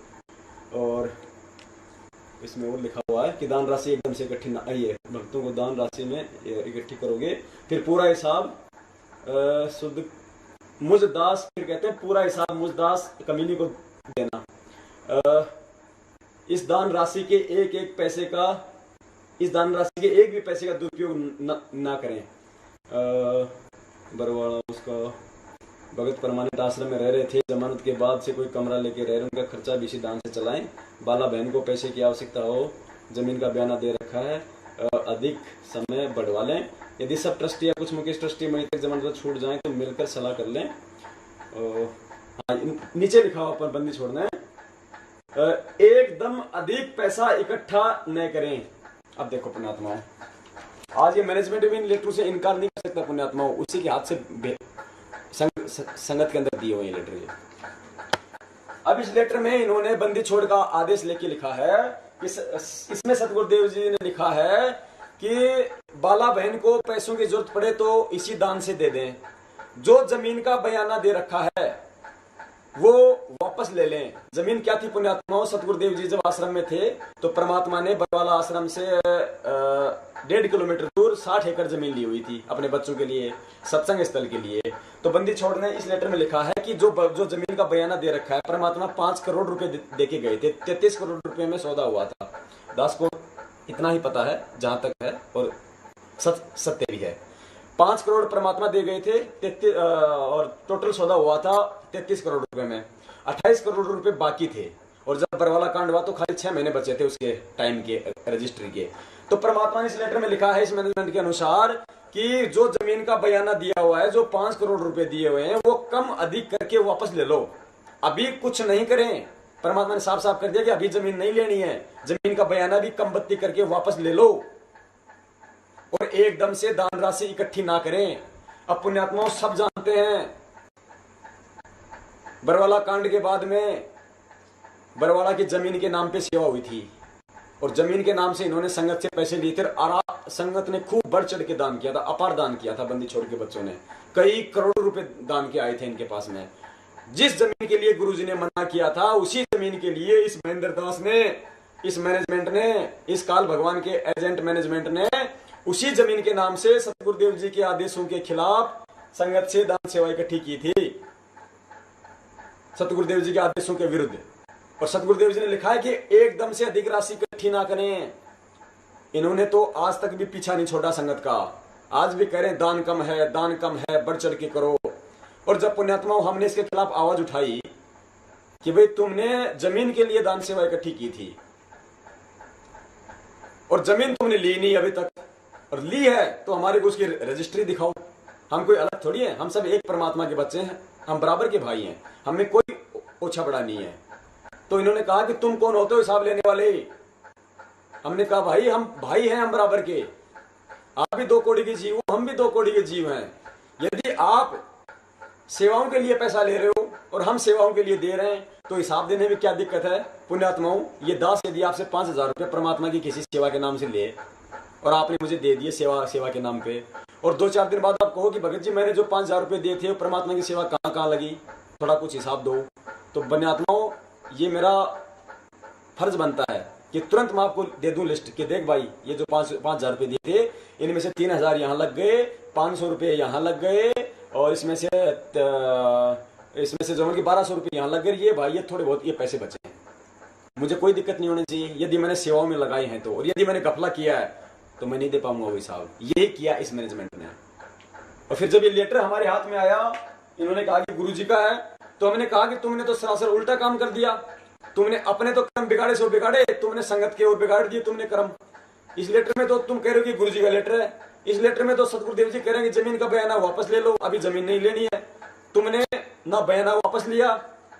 Speaker 1: और इसमें और लिखा हुआ है कि दान राशि एकदम से इकट्ठी ना, ये भक्तों को दान राशि में इकट्ठी करोगे, फिर पूरा हिसाब शुद्ध मुझदास, फिर कहते हैं पूरा हिसाब मुझदास कमीनी को देना। इस दान राशि के एक पैसे का, इस दान राशि के एक भी पैसे का दुरुपयोग ना करें। बरवाड़ा उसका भगत परमानेंट आश्रम में रह रहे थे, जमानत के बाद से कोई कमरा लेके रह रहे, उनका खर्चा भी इसी दान से चलाएं। बाला बहन को पैसे की आवश्यकता हो, जमीन का बयाना दे रखा है, अधिक समय बढ़वा लें। यदि सब ट्रस्टी या कुछ मुख्य ट्रस्टी मई तक जमानत छूट जाएं तो मिलकर सलाह कर लें। हाँ, नीचे लिखा हुआ पर बंदी छोड़ना है, एकदम अधिक पैसा इकट्ठा न करें। अब देखो पुण्यात्माओं, आज ये मैनेजमेंट भी इन लेटरों से इनकार नहीं कर सकता पुण्यात्माओं, उसी के हाथ से संगत के अंदर दिए हुए ये लेटर। अब इस लेटर में इन्होंने बंदी छोड़ का आदेश लेके लिखा है, इसमें सतगुरुदेव जी ने लिखा है कि बाला बहन को पैसों की जरूरत पड़े तो इसी दान से दे दें, जो जमीन का बयाना दे रखा है वो वापस ले लें। जमीन क्या थी पुण्यात्माओं, सतगुरुदेव जी जब आश्रम में थे तो परमात्मा ने बरवाला आश्रम से 1.5 किलोमीटर दूर 60 एकड़ जमीन ली हुई थी अपने बच्चों के लिए, सत्संग स्थल के लिए। तो बंदी छोड़ ने इस लेटर में लिखा है कि जो जमीन का बयाना दे रखा है, परमात्मा 5 करोड़ रुपए दे के गए थे, 33 करोड़ रुपए में सौदा हुआ था। दास को इतना ही पता है जहां तक है, और सत्य भी है। 5 करोड़ परमात्मा दे गए थे, और टोटल सौदा हुआ था 33 करोड़ रुपए में, 28 करोड़ रुपए बाकी थे। और जब बरवाला कांड हुआ तो खाली 6 महीने बचे थे उसके टाइम के रजिस्ट्री के। तो परमात्मा ने इस लेटर में लिखा है इस मैनेजमेंट के अनुसार कि जो जमीन का बयाना दिया हुआ है, जो 5 करोड़ रुपए दिए हुए हैं, वो कम अधिक करके वापस ले लो, अभी कुछ नहीं करें। परमात्मा ने साफ साफ कर दिया कि अभी जमीन नहीं लेनी है, जमीन का बयाना भी कम बत्ती करके वापस ले लो, और एकदम से दान राशि इकट्ठी ना करें। अब पुण्यात्माओं सब जानते हैं बरवाला कांड के बाद में बरवाला की जमीन के नाम पे सेवा हुई थी, और जमीन के नाम से इन्होंने संगत से पैसे लिए थे, और संगत ने खूब बढ़ चढ़ के दान किया था, अपार दान किया था। बंदी छोड़ के बच्चों ने कई करोड़ रुपए दान के आए थे इनके पास में। जिस जमीन के लिए गुरुजी ने मना किया था, उसी जमीन के लिए इस महेंद्र दास ने, इस मैनेजमेंट ने, इस काल भगवान के एजेंट मैनेजमेंट ने उसी जमीन के नाम से सतगुरुदेव जी के आदेशों के खिलाफ संगत से दान सेवा इकट्ठी की थी, सतगुरुदेव जी के आदेशों के विरुद्ध। और सतगुरुदेव जी ने लिखा है कि एकदम से अधिक राशि इकट्ठी ना करें। इन्होंने तो आज तक भी पीछा नहीं छोड़ा संगत का, आज भी कह रहे दान कम है, दान कम है, बढ़ चढ़ के करो। और जब पुण्यात्माओं हमने इसके खिलाफ आवाज उठाई कि भाई तुमने जमीन के लिए दान सेवा इकट्ठी की थी और जमीन तुमने ली नहीं अभी तक, और ली है तो हमारे को उसकी रजिस्ट्री दिखाओ। हम कोई अलग थोड़ी है, हम सब एक परमात्मा के बच्चे हैं, हम बराबर के भाई हैं, हमें कोई ओछा बड़ा नहीं है। तो इन्होंने कहा कि तुम कौन होते हो हिसाब लेने वाले। हमने कहा भाई हम भाई हैं, हम बराबर के, आप भी 2 कौड़ी के जीव हो, हम भी 2 कौड़ी के जीव हैं। यदि आप सेवाओं के लिए पैसा ले रहे हो और हम सेवाओं के लिए दे रहे हैं तो हिसाब देने में क्या दिक्कत है पुण्यात्माओं। ये दास यदि आपसे 5,000 रुपये परमात्मा की किसी सेवा के नाम से ले और आपने मुझे दे दिए सेवा के नाम पे, और 2-4 दिन बाद आप कहो कि भगत जी मैंने जो 5,000 रुपये दिए थे परमात्मा की सेवा कहाँ कहाँ लगी, थोड़ा कुछ हिसाब दो, तो पुण्यात्माओं ये मेरा फर्ज बनता है कि तुरंत मैं आपको दे दूं लिस्ट कि देख भाई ये जो 5,000 रुपये दिए थे, इनमें से 3,000 यहाँ लग गए, 500 रुपये यहाँ लग गए, और इसमें से जो कि 1,200 रुपये यहाँ लग गए, ये भाई ये थोड़े बहुत ये पैसे बचे हैं, मुझे कोई दिक्कत नहीं होनी चाहिए यदि मैंने सेवाओं में लगाए हैं तो, और यदि मैंने घपला किया है तो मैं नहीं दे पाऊंगा वो हिसाब। यही किया इस मैनेजमेंट ने। और फिर जब ये लेटर हमारे हाथ में आया, इन्होंने कहा कि गुरुजी का है, तो हमने कहा कि तुमने तो सरासर उल्टा काम कर दिया, तुमने अपने तो कर्म बिगाड़े सो बिगाड़े, तुमने संगत के और बिगाड़ दिए तुमने कर्म। इस लेटर में तो तुम कह रहे हो कि गुरुजी का लेटर है, इस लेटर में तो सतगुरुदेव जी कह रहे हैं कि जमीन का बयाना वापस ले लो, अभी जमीन नहीं लेनी है। तुमने ना बयाना वापस लिया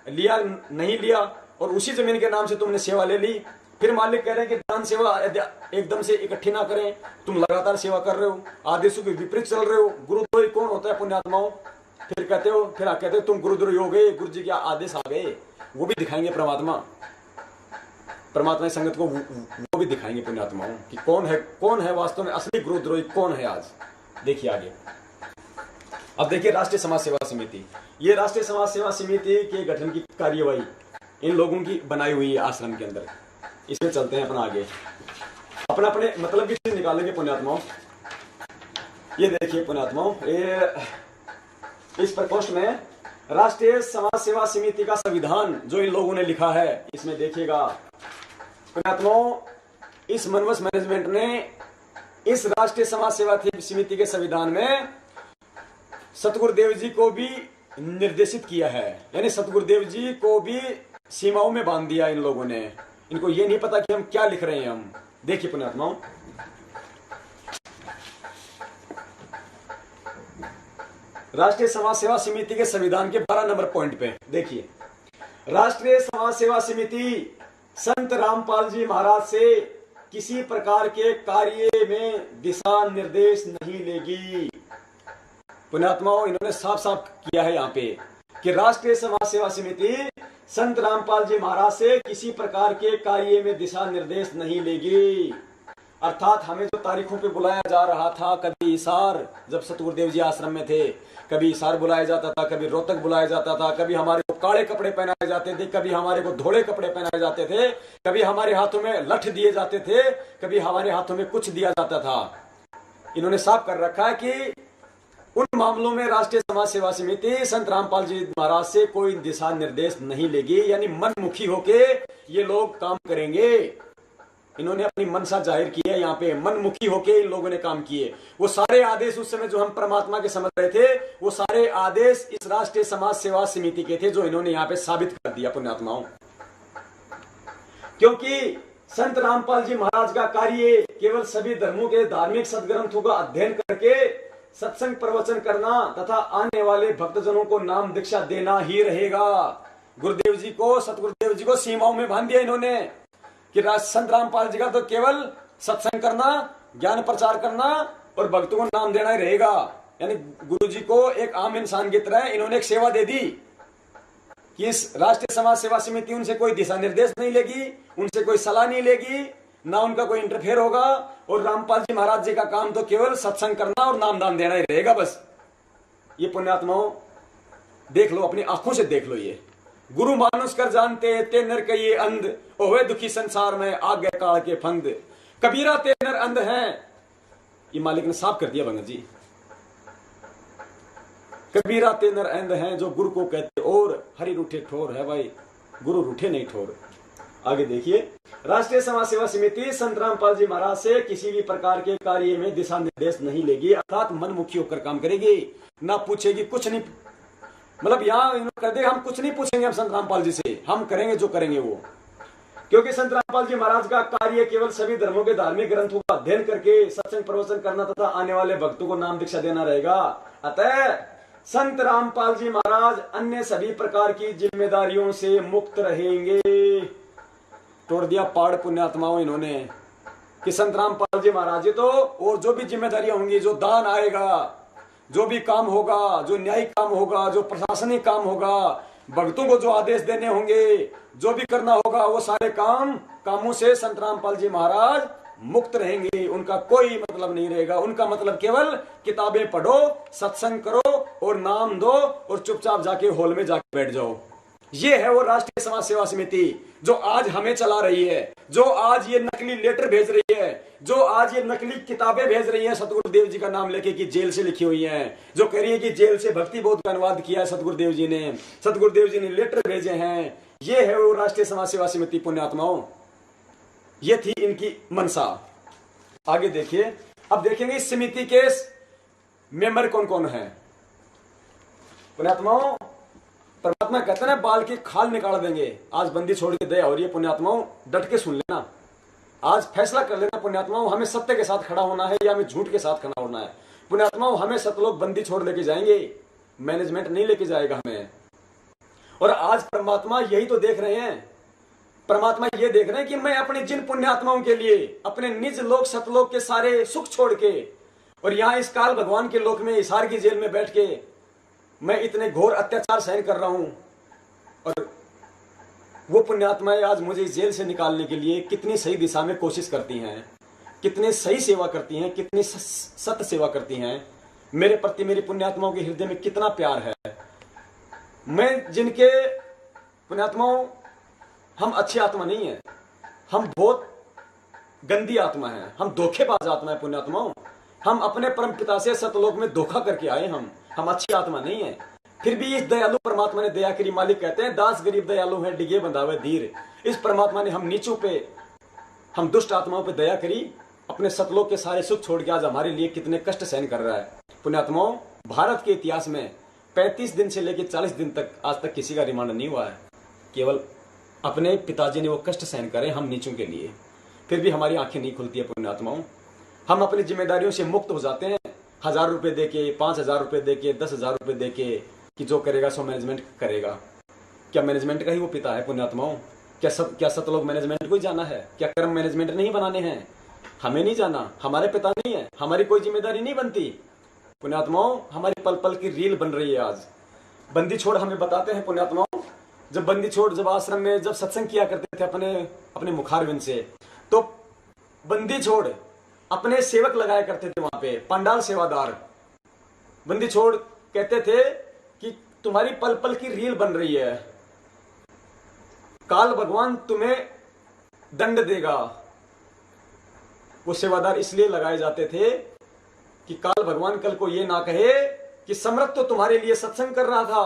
Speaker 1: नहीं लिया, और उसी जमीन के नाम से तुमने सेवा ले ली। फिर मालिक कह रहे हैं कि दान सेवा एकदम से इकट्ठी ना करें, तुम लगातार सेवा कर रहे हो, आदेशों के विपरीत चल रहे हो। गुरुद्रोही कौन होता है पुण्यात्माओं? फिर कहते हो तुम गुरुद्रोही हो गए, गुरु जी के आदेश आ गए, वो भी दिखाएंगे परमात्मा की संगत को, वो भी दिखाएंगे पुण्यात्माओं कि कौन है वास्तव में असली गुरुद्रोही कौन है। आज देखिए आगे। अब देखिए राष्ट्रीय समाज सेवा समिति, ये राष्ट्रीय समाज सेवा समिति के गठन की कार्यवाही इन लोगों की बनाई हुई है आश्रम के अंदर। इसमें चलते हैं अपना आगे, अपने मतलब की चीज निकालेंगे पुण्यात्माओं। ये देखिए पुण्यात्माओं, इस प्रकोष्ठ में राष्ट्रीय समाज सेवा समिति का संविधान जो इन लोगों ने लिखा है, इसमें देखिएगा पुण्यात्माओं, इस मनवस मैनेजमेंट ने इस राष्ट्रीय समाज सेवा समिति के संविधान में सतगुरुदेव जी को भी निर्देशित किया है, यानी सतगुरुदेव जी को भी सीमाओं में बांध दिया इन लोगों ने। इनको ये नहीं पता कि हम क्या लिख रहे हैं। हम देखिए पुण्यात्माओं, राष्ट्रीय समाज सेवा समिति के संविधान के 12 नंबर पॉइंट पे देखिए, राष्ट्रीय समाज सेवा समिति संत रामपाल जी महाराज से किसी प्रकार के कार्य में दिशा निर्देश नहीं लेगी। पुण्यात्माओं, इन्होंने साफ साफ किया है यहाँ पे कि राष्ट्रीय समाज सेवा समिति संत रामपाल जी महाराज से किसी प्रकार के कार्य में दिशा निर्देश नहीं लेगी। अर्थात हमें जो तारीखों पे बुलाया जा रहा था, कभी हिसार जब सतगुरुदेव जी आश्रम में थे, कभी हिसार बुलाया जाता था, कभी रोहतक बुलाया जाता था, कभी हमारे को काले कपड़े पहनाए जाते थे, कभी हमारे को धोले कपड़े पहनाए जाते थे, कभी हमारे हाथों में लठ दिए जाते थे, कभी हमारे हाथों में कुछ दिया जाता था। इन्होंने साफ कर रखा है कि उन मामलों में राष्ट्रीय समाज सेवा समिति संत रामपाल जी महाराज से कोई दिशा निर्देश नहीं लेगी, यानी मनमुखी होके ये लोग काम करेंगे। इन्होंने अपनी मनसा जाहिर की है, यहाँ पे मनमुखी होके इन लोगों ने काम किए। वो सारे आदेश उस समय जो हम परमात्मा के समझ रहे थे, वो सारे आदेश इस राष्ट्रीय समाज सेवा समिति के थे, जो इन्होंने यहाँ पे साबित कर दिया पुण्यात्माओं। क्योंकि संत रामपाल जी महाराज का कार्य केवल सभी धर्मों के धार्मिक सदग्रंथों का अध्ययन करके सत्संग प्रवचन करना तथा आने वाले भक्तजनों को नाम दीक्षा देना ही रहेगा। गुरुदेव जी को, सतगुरुदेव जी को सीमाओं में बांध दिया इन्होंने कि संत रामपाल जी का तो केवल सत्संग करना, ज्ञान प्रचार करना और भक्तों को नाम देना ही रहेगा। यानी गुरु जी को एक आम इंसान की तरह इन्होंने एक सेवा दे दी कि इस राष्ट्रीय समाज सेवा समिति उनसे कोई दिशा निर्देश नहीं लेगी, उनसे कोई सलाह नहीं लेगी, ना उनका कोई इंटरफेयर होगा, और रामपाल जी महाराज जी का काम तो केवल सत्संग करना और नाम दान देना ही रहेगा बस। ये पुण्यात्माओं देख लो, अपनी आंखों से देख लो। ये गुरु मानुष कर जानते ते नर के ये अंध, ओहे दुखी संसार में आगे काल के फंद, कबीरा ते नर अंध हैं। ये मालिक ने साफ कर दिया भंगत जी, कबीरा ते नर अंध हैं जो गुरु को कहते, और हरि रूठे ठोर है भाई, गुरु रूठे नहीं ठोर। आगे देखिए, राष्ट्रीय समाज सेवा समिति संत रामपाल जी महाराज से किसी भी प्रकार के कार्य में दिशा निर्देश नहीं लेगी, अर्थात मनमुखी होकर काम करेगी, ना पूछेगी, कुछ नहीं। मतलब यहाँ कर दे, हम कुछ नहीं पूछेंगे हम संत रामपाल जी से, हम करेंगे जो करेंगे वो। क्योंकि संत रामपाल जी महाराज का कार्य केवल सभी धर्मों के धार्मिक ग्रंथों का अध्ययन करके सत्संग प्रवचन करना तथा आने वाले भक्तों को नाम दीक्षा देना रहेगा। अतः संत रामपाल जी महाराज अन्य सभी प्रकार की जिम्मेदारियों से मुक्त रहेंगे। तोड़ दिया पाड़ पुण्यात्माओं इन्होंने कि संत रामपाल जी महाराज जी तो, और जो भी जिम्मेदारियां होंगी, जो दान आएगा, जो भी काम होगा, जो न्यायिक काम होगा, जो प्रशासनिक काम होगा, भक्तों को जो आदेश देने होंगे, जो भी करना होगा, वो सारे कामों से संत रामपाल जी महाराज मुक्त रहेंगे। उनका कोई मतलब नहीं रहेगा। उनका मतलब केवल किताबें पढ़ो, सत्संग करो और नाम दो और चुपचाप जाके हॉल में जाके बैठ जाओ। ये है वो राष्ट्रीय समाज सेवा समिति जो आज हमें चला रही है, जो आज ये नकली लेटर भेज रही है, जो आज ये नकली किताबें भेज रही है सतगुरुदेव जी का नाम लेके कि जेल से लिखी हुई हैं, जो कह रही है कि जेल से भक्ति बोध का अनुवाद किया है सतगुरुदेव जी ने लेटर भेजे हैं। ये है वो राष्ट्रीय समाज सेवा समिति पुण्यात्माओं। ये थी इनकी मनसा। आगे देखिए, अब देखेंगे इस समिति के मेंबर कौन कौन है। पुण्यात्माओं, परमात्मा कहते हैं बाल की खाल निकाल देंगे। आज बंदी छोड़ के दया हो रही है पुण्यात्माओं, डट के सुन लेना। आज फैसला कर लेना पुण्यात्माओं, हमें सत्य के साथ खड़ा होना है या हमें झूठ के साथ खड़ा होना है। पुण्यात्माओं, हमें सतलोक बंदी छोड़ लेके जाएंगे, मैनेजमेंट नहीं लेके जाएगा हमें। और आज परमात्मा यही तो देख रहे हैं, परमात्मा ये देख रहे हैं कि मैं अपने जिन पुण्यात्माओं के लिए अपने निज लोक सतलोक के सारे सुख छोड़ के और यहाँ इस काल भगवान के लोक में हिसार की जेल में बैठ के मैं इतने घोर अत्याचार सहन कर रहा हूं, और वो पुण्यात्माएं आज मुझे इस जेल से निकालने के लिए कितनी सही दिशा में कोशिश करती हैं, कितनी सही सेवा करती हैं, कितनी सत्य सेवा करती हैं। मेरे प्रति मेरी पुण्यात्माओं के हृदय में कितना प्यार है। मैं जिनके पुण्यात्माओं, हम अच्छी आत्मा नहीं है, हम बहुत गंदी आत्मा है, हम धोखेबाज आत्मा है पुण्यात्माओं। हम अपने परम पिता से सतलोक में धोखा करके आए, हम अच्छी आत्मा नहीं है। फिर भी इस दयालु परमात्मा ने दया करी। मालिक कहते हैं दास गरीब दयालु है, डिगे बंधावे धीर। इस परमात्मा ने हम नीचों पे, हम दुष्ट आत्माओं पे दया करी, अपने सतलोक के सारे सुख छोड़ के आज हमारे लिए कितने कष्ट सहन कर रहा है। पुण्यात्माओं, भारत के इतिहास में 35 दिन से लेकर 40 दिन तक आज तक किसी का रिमांड नहीं हुआ है। केवल अपने पिताजी ने वो कष्ट सहन करे हम नीचों के लिए, फिर भी हमारी आंखें नहीं खुलती है पुण्यात्माओं। हम अपनी जिम्मेदारियों से मुक्त हो जाते हैं 1000 रुपए दे के, 5000 रुपए दे के, 10,000 रुपए दे के कि जो करेगा सो मैनेजमेंट करेगा। क्या मैनेजमेंट का ही वो पिता है पुण्यात्माओं? क्या सतलोक मैनेजमेंट को ही जाना है? क्या कर्म मैनेजमेंट नहीं बनाने हैं? हमें नहीं जाना, हमारे पिता नहीं है, हमारी कोई जिम्मेदारी नहीं बनती। पुण्यात्माओं, हमारी पल पल की रील बन रही है आज। बंदी छोड़ हमें बताते हैं पुण्यात्माओं, जब बंदी छोड़ जब आश्रम में जब सत्संग किया करते थे अपने मुखारविंद से, तो बंदी छोड़ अपने सेवक लगाया करते थे वहां पे, पंडाल सेवादार। बंदी छोड़ कहते थे कि तुम्हारी पल पल की रील बन रही है, काल भगवान तुम्हें दंड देगा। वो सेवादार इसलिए लगाए जाते थे कि काल भगवान कल को ये ना कहे कि सम्राट तो तुम्हारे लिए सत्संग कर रहा था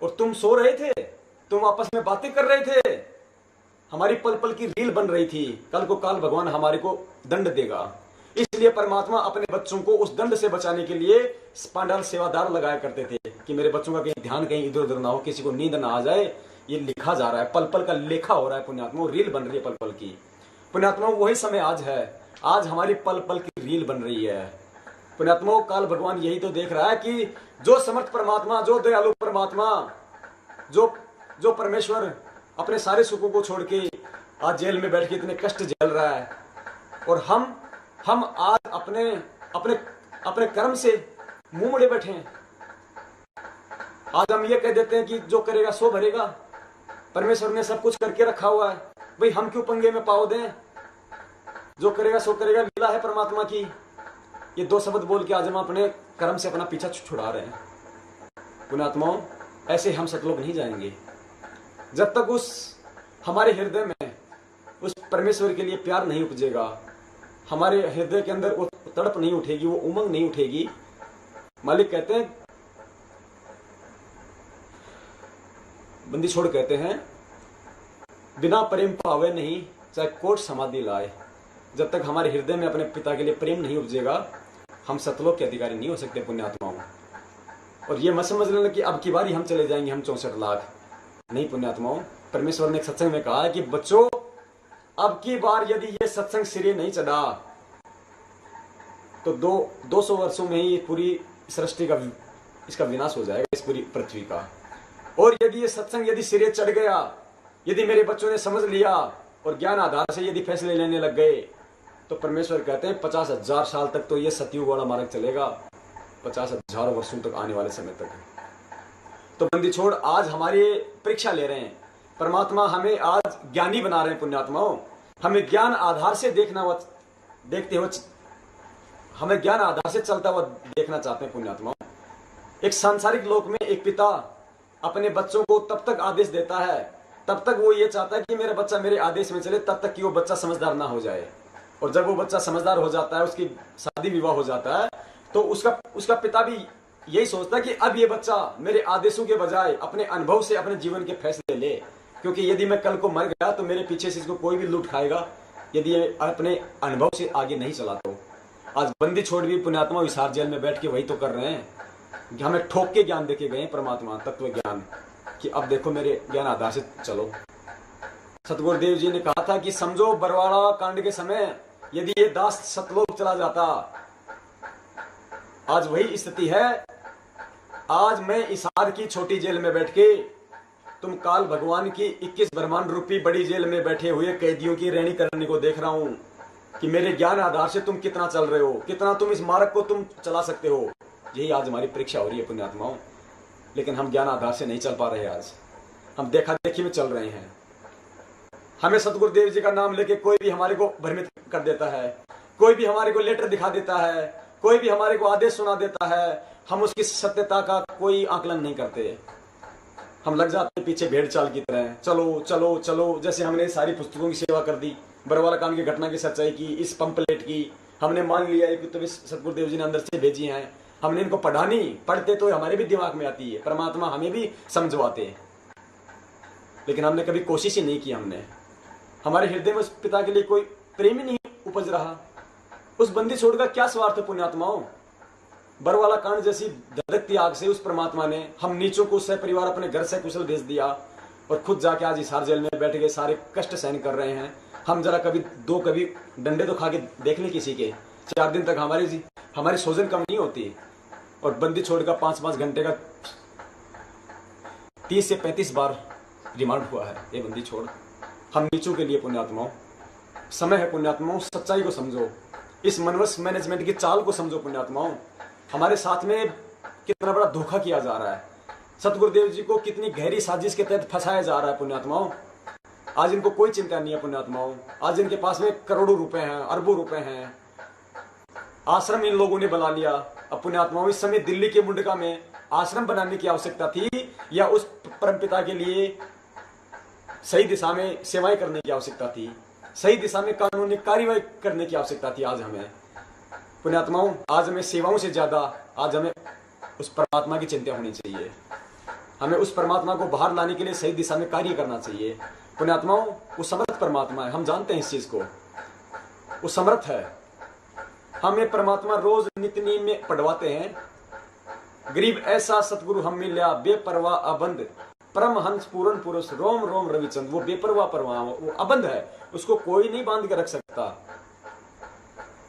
Speaker 1: और तुम सो रहे थे, तुम आपस में बातें कर रहे थे, हमारी पल पल की रील बन रही थी, कल को काल भगवान हमारे को दंड देगा। इसलिए परमात्मा अपने बच्चों को उस दंड से बचाने के लिए पांडाल सेवादार लगाया करते थे कि मेरे बच्चों का कहीं ध्यान कहीं इधर उधर ना हो, किसी को नींद ना आ जाए। ये लिखा जा रहा है, पल पल का लेखा हो रहा है पुण्यात्मा, रील बन रही है पल पल की। पुण्यात्मा, वही समय आज है, आज हमारी पल पल की रील बन रही है। पुण्यात्मा, काल भगवान यही तो देख रहा है कि जो समर्थ परमात्मा, जो दयालु परमात्मा, जो परमेश्वर अपने सारे सुखों को छोड़ के आज जेल में बैठ के इतने कष्ट झेल रहा है, और हम आज अपने कर्म से मुंह मुड़े बैठे हैं। आज हम ये कह देते हैं कि जो करेगा सो भरेगा, परमेश्वर ने सब कुछ करके रखा हुआ है, भाई हम क्यों पंगे में पाव दें, जो करेगा सो करेगा, लीला है परमात्मा की। ये दो शब्द बोल के आज हम अपने कर्म से अपना पीछा छुड़ा रहे हैं। पुण्यात्माओं, ऐसे हम सतलोक नहीं जाएंगे जब तक उस हमारे हृदय में उस परमेश्वर के लिए प्यार नहीं उपजेगा, हमारे हृदय के अंदर वो तड़प नहीं उठेगी, वो उमंग नहीं उठेगी। मालिक कहते हैं, बंदी छोड़ कहते हैं, बिना प्रेम पावे नहीं चाहे कोट समाधि लाए। जब तक हमारे हृदय में अपने पिता के लिए प्रेम नहीं उपजेगा, हम सतलोक के अधिकारी नहीं हो सकते पुण्यात्माओं। और ये मत समझ लेना कि अब की बारी हम चले जाएंगे हम 64 लाख, नहीं पुण्यात्माओं। परमेश्वर ने एक सत्संग में कहा है कि बच्चों, अब की बार यदि ये सत्संग सिरे नहीं चढ़ा तो 200 वर्षों में ही पूरी सृष्टि का इसका विनाश हो जाएगा, इस पूरी पृथ्वी का। और यदि ये सत्संग यदि सिरे चढ़ गया, यदि मेरे बच्चों ने समझ लिया और ज्ञान आधार से यदि फैसले लेने लग गए, तो परमेश्वर कहते हैं 50,000 साल तक तो ये सतयुग वाला मार्ग चलेगा, 50,000 वर्षों तक, आने वाले समय तक। तो बंदी छोड़ आज हमारी परीक्षा ले रहे हैं, परमात्मा हमें आज ज्ञानी बना रहे हैं पुण्यात्माओं। हमें ज्ञान आधार से देखते हुए हमें ज्ञान आधार से चलता हुआ देखना चाहते हैं पुण्यात्माओं। एक सांसारिक लोक में एक पिता अपने बच्चों को तब तक आदेश देता है, तब तक वो ये चाहता है कि मेरा बच्चा मेरे आदेश में चले, तब तक कि वो बच्चा समझदार ना हो जाए। और जब वो बच्चा समझदार हो जाता है, उसकी शादी विवाह हो जाता है, तो उसका पिता भी यही सोचता है कि अब ये बच्चा मेरे आदेशों के बजाय अपने अनुभव से अपने जीवन के फैसले ले, क्योंकि यदि मैं कल को मर गया तो मेरे पीछे से इसको कोई भी लूट खाएगा यदि ये अपने अनुभव से आगे नहीं चला। तो आज बंदी छोड़ भी पुण्यात्मा विसार जेल में बैठ के वही तो कर रहे हैं, हमें ठोक के ज्ञान देके गए परमात्मा तत्व ज्ञान, कि अब देखो मेरे ज्ञान आधार से चलो। सतगुरुदेव जी ने कहा था कि समझो बरवाड़ा कांड के समय यदि ये दास सतलोक चला जाता, आज वही स्थिति है। आज मैं इसार की छोटी जेल में बैठ के तुम काल भगवान की 21 ब्रह्मांड रूपी बड़ी जेल में बैठे हुए कैदियों की रैनी करने को देख रहा हूं कि मेरे ज्ञान आधार से तुम कितना चल रहे हो, कितना तुम इस मार्ग को तुम चला सकते हो। यही आज हमारी परीक्षा हो रही है पुण्यात्माओं। लेकिन हम ज्ञान आधार से नहीं चल पा रहे, आज हम देखा देखी में चल रहे हैं। हमें सतगुरुदेव जी का नाम लेके कोई भी हमारे को भ्रमित कर देता है, कोई भी हमारे को लेटर दिखा देता है, कोई भी हमारे को आदेश सुना देता है, हम उसकी सत्यता का कोई आकलन नहीं करते। हम लग जाते पीछे भेड़ चाल की तरह, चलो चलो चलो। जैसे हमने सारी पुस्तकों की सेवा कर दी, बरवाला कांड की घटना की सच्चाई की, इस पंपलेट की हमने मान लिया है कि तो सतगुरुदेव जी ने अंदर से भेजी हैं, हमने इनको पढ़ा नहीं, पढ़ते तो हमारे भी दिमाग में आती है, परमात्मा हमें भी समझवाते हैं, लेकिन हमने कभी कोशिश ही नहीं की। हमने हमारे हृदय में उस पिता के लिए कोई प्रेम ही नहीं उपज रहा। उस बंदी छोड़ का क्या स्वार्थ है पुण्यात्माओं। बरवाला कांड जैसी धधकती आग से उस परमात्मा ने हम नीचों को सह परिवार अपने घर से कुशल भेज दिया और खुद जाके आज हिसार जेल में बैठ गए, सारे कष्ट सहन कर रहे हैं। हम जरा कभी डंडे तो खा के देख लें किसी के, 4 दिन तक हमारी हमारी सोजन कम नहीं होती। और बंदी छोड़ का 5-5 घंटे का 30 से 35 बार रिमांड हुआ है ये बंदी छोड़। हम नीचों के लिए पुण्यात्माओं, समय है पुण्यात्माओं, सच्चाई को समझो, इस मनवस मैनेजमेंट की चाल को समझो पुण्यात्माओं। हमारे साथ में कितना बड़ा धोखा किया जा रहा है, सतगुरुदेव जी को कितनी गहरी साजिश के तहत फंसाया जा रहा है पुण्यात्माओं। आज इनको कोई चिंता नहीं है पुण्यात्माओं, आज इनके पास में करोड़ों रुपए हैं, अरबों रुपए हैं, आश्रम इन लोगों ने बना लिया। अब पुण्यात्माओं, इस समय दिल्ली के मुंडका में आश्रम बनाने की आवश्यकता थी या उस परमपिता के लिए सही दिशा में सेवाएं करने की आवश्यकता थी, सही दिशा में कानूनी कार्यवाही करने की आवश्यकता थी। आज हमें पुण्यात्माओं, आज हमें सेवाओं से ज्यादा आज हमें उस परमात्मा की चिंता होनी चाहिए। हमें उस परमात्मा को बाहर लाने के लिए सही दिशा में कार्य करना चाहिए पुण्यात्माओं। वो समर्थ परमात्मा है, हम जानते हैं इस चीज को, वो समर्थ है। हमें परमात्मा रोज नित्य नियम में पढ़वाते हैं, गरीब ऐसा सतगुरु हम मिल्या, बेपरवाह अबंध परमहंस पूर्ण पुरुष रोम रोम रविचंद। वो बेपरवाह परवाह, वो अबंध है, उसको कोई नहीं बांध के रख सकता।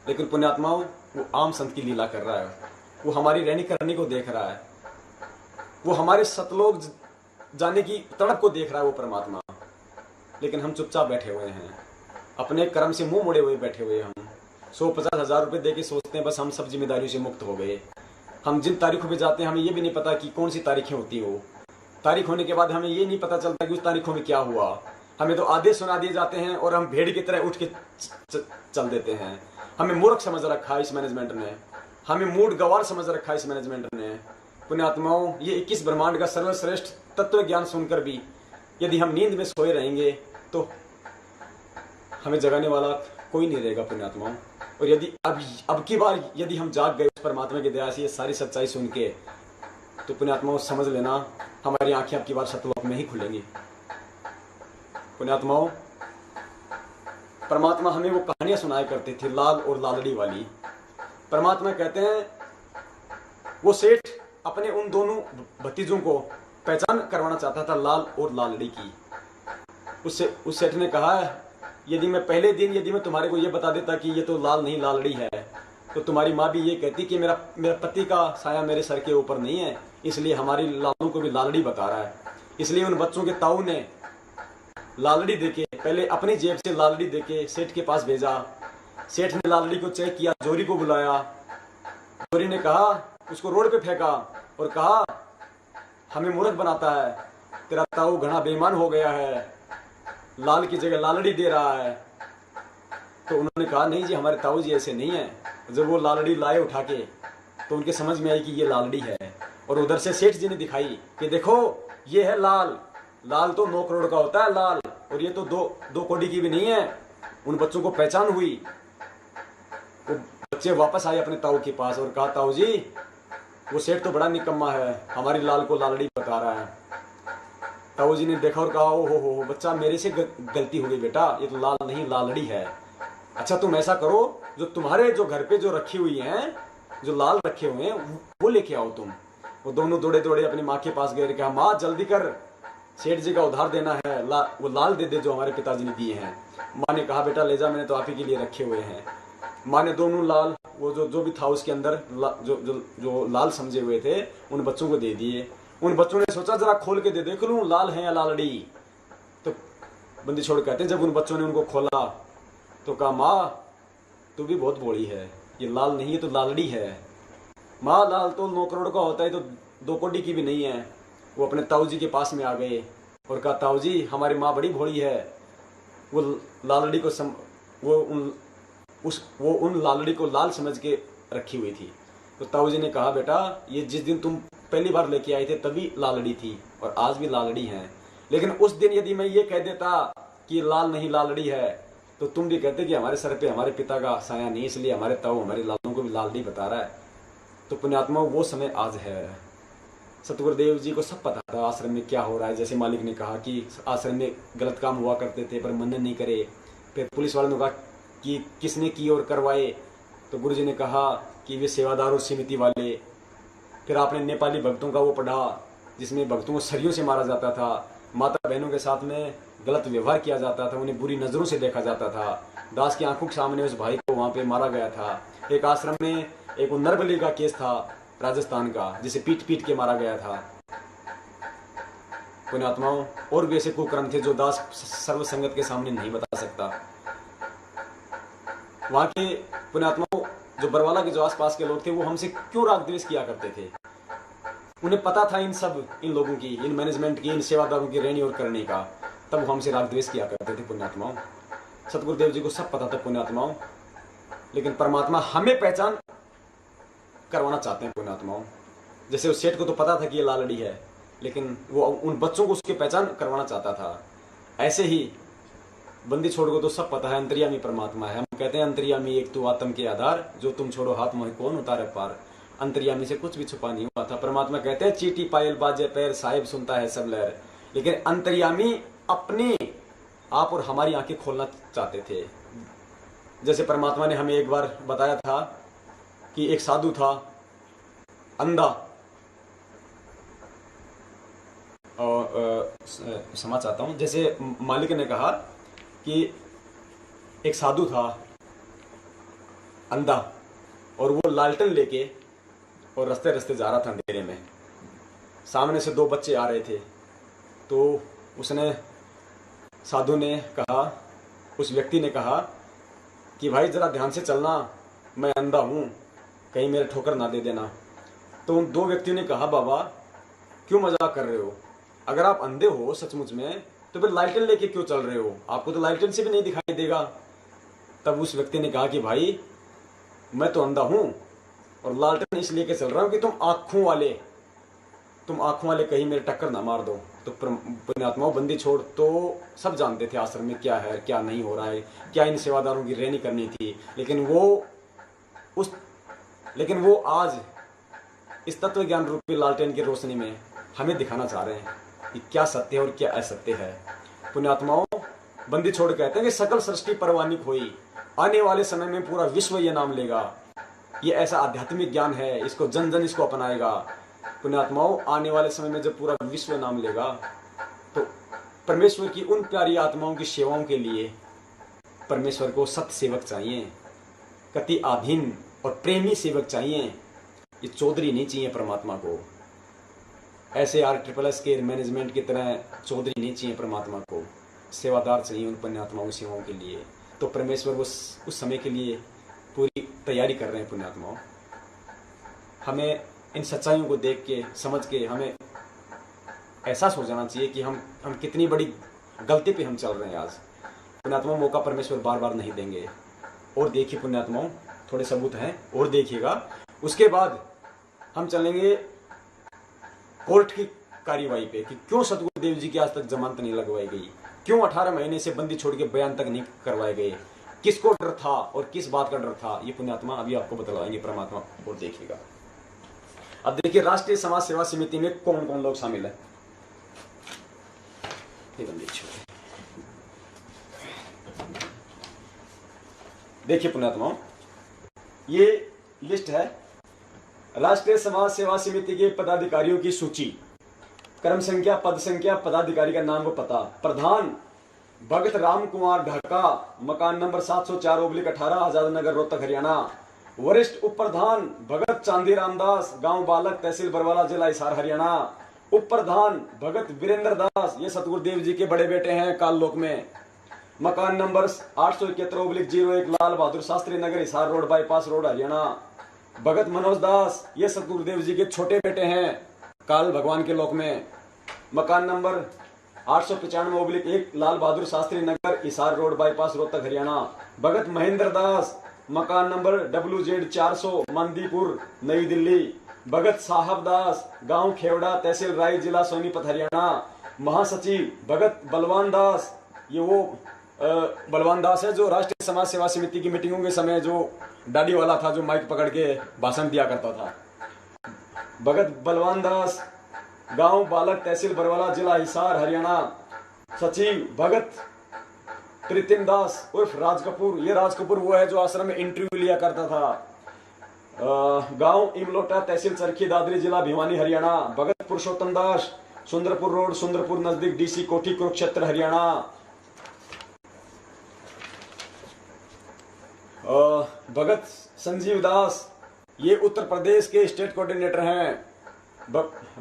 Speaker 1: लेकिन पुण्यात्माओं, वो आम संत की लीला कर रहा है, वो हमारी रहनी करनी को देख रहा है, वो हमारे सतलोक जाने की तड़प को देख रहा है वो परमात्मा। लेकिन हम चुपचाप बैठे हुए हैं, अपने कर्म से मुंह मोड़े हुए बैठे हुए। हम 150 हजार रुपए देके सोचते हैं बस हम सब जिम्मेदारियों से मुक्त हो गए। हम जिन तारीखों पे जाते हैं हमें ये भी नहीं पता कि कौन सी तारीखें होती हो। तारीख होने के बाद हमें ये नहीं पता चलता कि उस तारीखों में क्या हुआ। हमें तो आदेश सुना दिए जाते हैं और हम भेड़ की तरह उठ के चल देते हैं। हमें मूर्ख समझ रखा है इस मैनेजमेंट ने, हमें मूड गवार समझ रखा है इस मैनेजमेंट ने। पुण्यात्माओं, ये 21 ब्रह्मांड का सर्वश्रेष्ठ तत्व ज्ञान सुनकर भी यदि हम नींद में सोए रहेंगे तो हमें जगाने वाला कोई नहीं रहेगा पुण्यात्माओं। और यदि अब की बार यदि हम जाग गए उस परमात्मा की दया से ये सारी सच्चाई सुन के, तो पुण्यात्माओं समझ लेना हमारी आंखें अब की बार सतलोक में ही खुलेंगी। पुण्यात्माओं, परमात्मा हमें वो कहानियां सुनाया करते थे लाल और लालड़ी वाली। परमात्मा कहते हैं वो सेठ अपने उन दोनों भतीजों को पहचान करवाना चाहता था, लाल और लालड़ी की। उस सेठ ने कहा यदि मैं पहले दिन यदि मैं तुम्हारे को ये बता देता कि ये तो लाल नहीं लालड़ी है, तो तुम्हारी माँ भी ये कहती कि मेरा पति का साया मेरे सर के ऊपर नहीं है, इसलिए हमारी लालों को भी लालड़ी बता रहा है। इसलिए उन बच्चों के ताऊ ने लालड़ी देके, पहले अपनी जेब से लालड़ी देके सेठ के पास भेजा। सेठ ने लालड़ी को चेक किया, जोरी को बुलाया। जोरी ने कहा, उसको रोड पे फेंका और कहा हमें मूर्ख बनाता है, तेरा ताऊ घना बेईमान हो गया है, लाल की जगह लालड़ी दे रहा है। तो उन्होंने कहा नहीं जी, हमारे ताऊ जी ऐसे नहीं है। जब वो लालड़ी लाए उठा के तो उनके समझ में आई कि ये लालड़ी है। और उधर से सेठ जी ने दिखाई कि देखो ये है लाल, लाल तो 9 करोड़ का होता है लाल, और ये तो दो कौड़ी की भी नहीं है। उन बच्चों को पहचान हुई। वो बच्चे वापस आए अपने ताऊ के पास और कहा ताऊ जी वो सेठ तो बड़ा निकम्मा है, हमारी लाल को लालड़ी बता रहा है। ताऊ जी ने देखा और कहा ओ हो बच्चा, मेरे से गलती हो गई बेटा, ये तो लाल नहीं लालड़ी है। अच्छा तुम ऐसा करो, जो तुम्हारे जो घर पे जो रखी हुई हैं, जो लाल रखे हुए हैं वो लेके आओ तुम। वो दोनों दौड़े दौड़े अपनी माँ के पास गए, कहा माँ जल्दी कर, सेठ जी का उधार देना है, वो लाल दे दे जो हमारे पिताजी ने दिए हैं। माँ ने कहा बेटा ले जा, मैंने तो आप ही के लिए रखे हुए हैं। माँ ने दोनों लाल, वो जो भी था उसके अंदर जो लाल समझे हुए थे उन बच्चों को दे दिए। उन बच्चों ने सोचा जरा खोल के दे देख लूं लाल है या लालड़ी। तो बंदी छोड़ कहते जब उन बच्चों ने उनको खोला तो कहा माँ तू भी बहुत बोली है, ये लाल नहीं है तो लालड़ी है। माँ लाल तो 9 करोड़ का होता है, तो 2 कौड़ी की भी नहीं है। वो अपने ताऊ जी के पास में आ गए और कहा ताऊ जी हमारी माँ बड़ी भोली है, वो लालड़ी को वो उन लालड़ी को लाल समझ के रखी हुई थी। तो ताऊ जी ने कहा बेटा ये जिस दिन तुम पहली बार लेके आए थे तभी लालड़ी थी और आज भी लालड़ी है, लेकिन उस दिन यदि मैं ये कह देता कि लाल नहीं लालड़ी है तो तुम भी कहते कि हमारे सर पे हमारे पिता का साया नहीं, इसलिए हमारे ताऊ हमारे लालों को भी लालड़ी बता रहा है। तो पुण्यात्मा वो समय आज है। सतगुरुदेव जी को सब पता था आश्रम में क्या हो रहा है। जैसे मालिक ने कहा कि आश्रम में गलत काम हुआ करते थे पर मनन नहीं करे। फिर पुलिस वालों ने कहा कि किसने की और करवाए, तो गुरुजी ने कहा कि वे सेवादार और समिति वाले। फिर आपने नेपाली भक्तों का वो पढ़ा जिसमें भक्तों को सरियों से मारा जाता था, माता बहनों के साथ में गलत व्यवहार किया जाता था, उन्हें बुरी नजरों से देखा जाता था। दास की आंखों के सामने उस भाई को वहां पे मारा गया था। एक आश्रम में एक वो नरबली का केस था राजस्थान का, जिसे पीट पीट के मारा गया था। पुण्यात्माओं, और भी ऐसे कुकर्म थे जो दास सर्व संगत के सामने नहीं बता सकता। वहां के पुण्यात्माओं, जो बरवाला के जो आसपास के लोग थे, वो हमसे क्यों राग द्वेष किया करते थे? उन्हें पता था इन लोगों की, इन मैनेजमेंट की, इन सेवादारों की रहनी और करने का, तब वो हमसे राग द्वेष किया करते थे। पुण्यात्माओं, सतगुरुदेव जी को सब पता था पुण्यात्माओं, लेकिन परमात्मा हमें पहचान करवाना चाहते हैं पुण्यात्माओं। जैसे उस सेठ को तो पता था कि ये लालड़ी है, लेकिन वो उन बच्चों को उसकी पहचान करवाना चाहता था। ऐसे ही बंदी छोड़ को तो सब पता है, अंतर्यामी परमात्मा है। हम कहते हैं अंतर्यामी एक तू आत्म के आधार, जो तुम छोड़ो हाथ मोहि कौन उतारे पार। अंतर्यामी से कुछ भी छुपा नहीं हुआ था। परमात्मा कहते हैं चीटी पायल बाजे पैर, साहिब सुनता है सब लहर। लेकिन अंतर्यामी अपने आप और हमारी आंखें खोलना चाहते थे। जैसे परमात्मा ने हमें एक बार बताया था कि एक साधु था, अंधा, और क्षमा चाहता हूं, जैसे मालिक ने कहा कि एक साधु था अंधा, और वो लालटेन लेके और रास्ते रास्ते जा रहा था अंधेरे में। सामने से दो बच्चे आ रहे थे, तो उसने, साधु ने कहा, उस व्यक्ति ने कहा कि भाई जरा ध्यान से चलना, मैं अंधा हूं, कहीं मेरे ठोकर ना दे देना। तो उन दो व्यक्तियों ने कहा, बाबा क्यों मजाक कर रहे हो? अगर आप अंधे हो सचमुच में, तो फिर लालटेन लेके क्यों चल रहे हो? आपको तो लालटेन से भी नहीं दिखाई देगा। तब उस व्यक्ति ने कहा कि भाई मैं तो अंधा हूं और लालटेन इसलिए के चल रहा हूं कि तुम आंखों वाले कहीं मेरे टक्कर ना मार दो। तो पुण्यात्माओं, बंदी छोड़ तो सब जानते थे आश्रम में क्या है क्या नहीं हो रहा है, क्या इन सेवादारों की रहनी करनी थी। लेकिन वो आज इस तत्व ज्ञान रूपी लालटेन की रोशनी में हमें दिखाना चाह रहे हैं कि क्या सत्य है और क्या असत्य है। पुण्यात्माओं, बंदी छोड़ कहते हैं कि सकल सृष्टि परवानिक हुई, आने वाले समय में पूरा विश्व ये नाम लेगा। ये ऐसा आध्यात्मिक ज्ञान है, इसको जन जन इसको अपनाएगा। पुण्यात्माओं, आने वाले समय में जब पूरा विश्व नाम लेगा, तो परमेश्वर की उन प्यारी आत्माओं की सेवाओं के लिए परमेश्वर को सत्य सेवक चाहिए, कति आधीन और प्रेमी सेवक चाहिए। ये चौधरी नहीं चाहिए परमात्मा को, ऐसे RSSS के मैनेजमेंट की तरह चौधरी नहीं चाहिए परमात्मा को, सेवादार चाहिए उन पुण्यात्माओं की सेवाओं के लिए। तो परमेश्वर उस समय के लिए पूरी तैयारी कर रहे हैं। पुण्यात्माओं, हमें इन सच्चाइयों को देख के, समझ के, हमें एहसास हो जाना चाहिए कि हम कितनी बड़ी गलती पे हम चल रहे हैं आज। पुण्यात्माओं, मौका परमेश्वर बार बार नहीं देंगे। और देखिए पुण्यात्माओं, थोड़े सबूत हैं और देखिएगा। उसके बाद हम चलेंगे कोर्ट की कार्यवाही पे कि क्यों सतगुरुदेव जी की आज तक जमानत नहीं लगवाई गई, क्यों 18 महीने से बंदी छोड़ के बयान तक नहीं करवाए गए, किसको डर था और किस बात का डर था। ये पुण्यात्मा अभी आपको बतलाएंगे परमात्मा। और देखिएगा, अब देखिए राष्ट्रीय समाज सेवा समिति में कौन कौन लोग शामिल है। देखिए पुण्यात्माओं, ये लिस्ट है राष्ट्रीय समाज सेवा समिति के पदाधिकारियों की सूची, क्रम संख्या, पद संख्या, पदाधिकारी का नाम व पता। प्रधान भगत राम कुमार ढाका, मकान नंबर 704/18, आजाद नगर, रोहतक, हरियाणा। वरिष्ठ उप प्रधान भगत चांदी रामदास, गांव बालक, तहसील बरवाला, जिला हिसार, हरियाणा। उप प्रधान भगत वीरेंद्र दास, ये सतगुरुदेव जी के बड़े बेटे हैं काल लोक में। मकान नंबर 871/01, Lal Bahadur Shastri Nagar, Hisar road, bypass road, Haryana. Bhagat Manoj Das, ये सतगुरुदेव जी के छोटे बेटे हैं काल भगवान के लोक में। मकान नंबर 895/1, लाल बहादुर शास्त्री नगर, हिसार रोड, बाईपास, रोहतक, हरियाणा। भगत महेंद्र दास, मकान नंबर WZ 400, मंदीपुर, नई दिल्ली। भगत साहब दास, गांव खेवड़ा, तहसील राय, जिला सोनीपत, हरियाणा। महासचिव भगत बलवान दास, ये वो बलवान दास है जो राष्ट्रीय समाज सेवा समिति की मीटिंगों के समय जो दाढ़ी वाला था, जो माइक पकड़ के भाषण दिया करता था। भगत बलवान दास, गांव बालक, तहसील बरवाला, जिला हिसार, हरियाणा। सचिव भगत प्रीतिम दास उर्फ राज कपूर, ये राज कपूर वो है जो आश्रम में इंटरव्यू लिया करता था। गांव इमलोटा, तहसील चरखी दादरी, जिला भिवानी, हरियाणा। भगत पुरुषोत्तम दास, सुंदरपुर रोड, सुंदरपुर नजदीक, DC कोठी, कुरुक्षेत्र, हरियाणा। भगत संजीव दास, ये उत्तर प्रदेश के स्टेट कोऑर्डिनेटर हैं।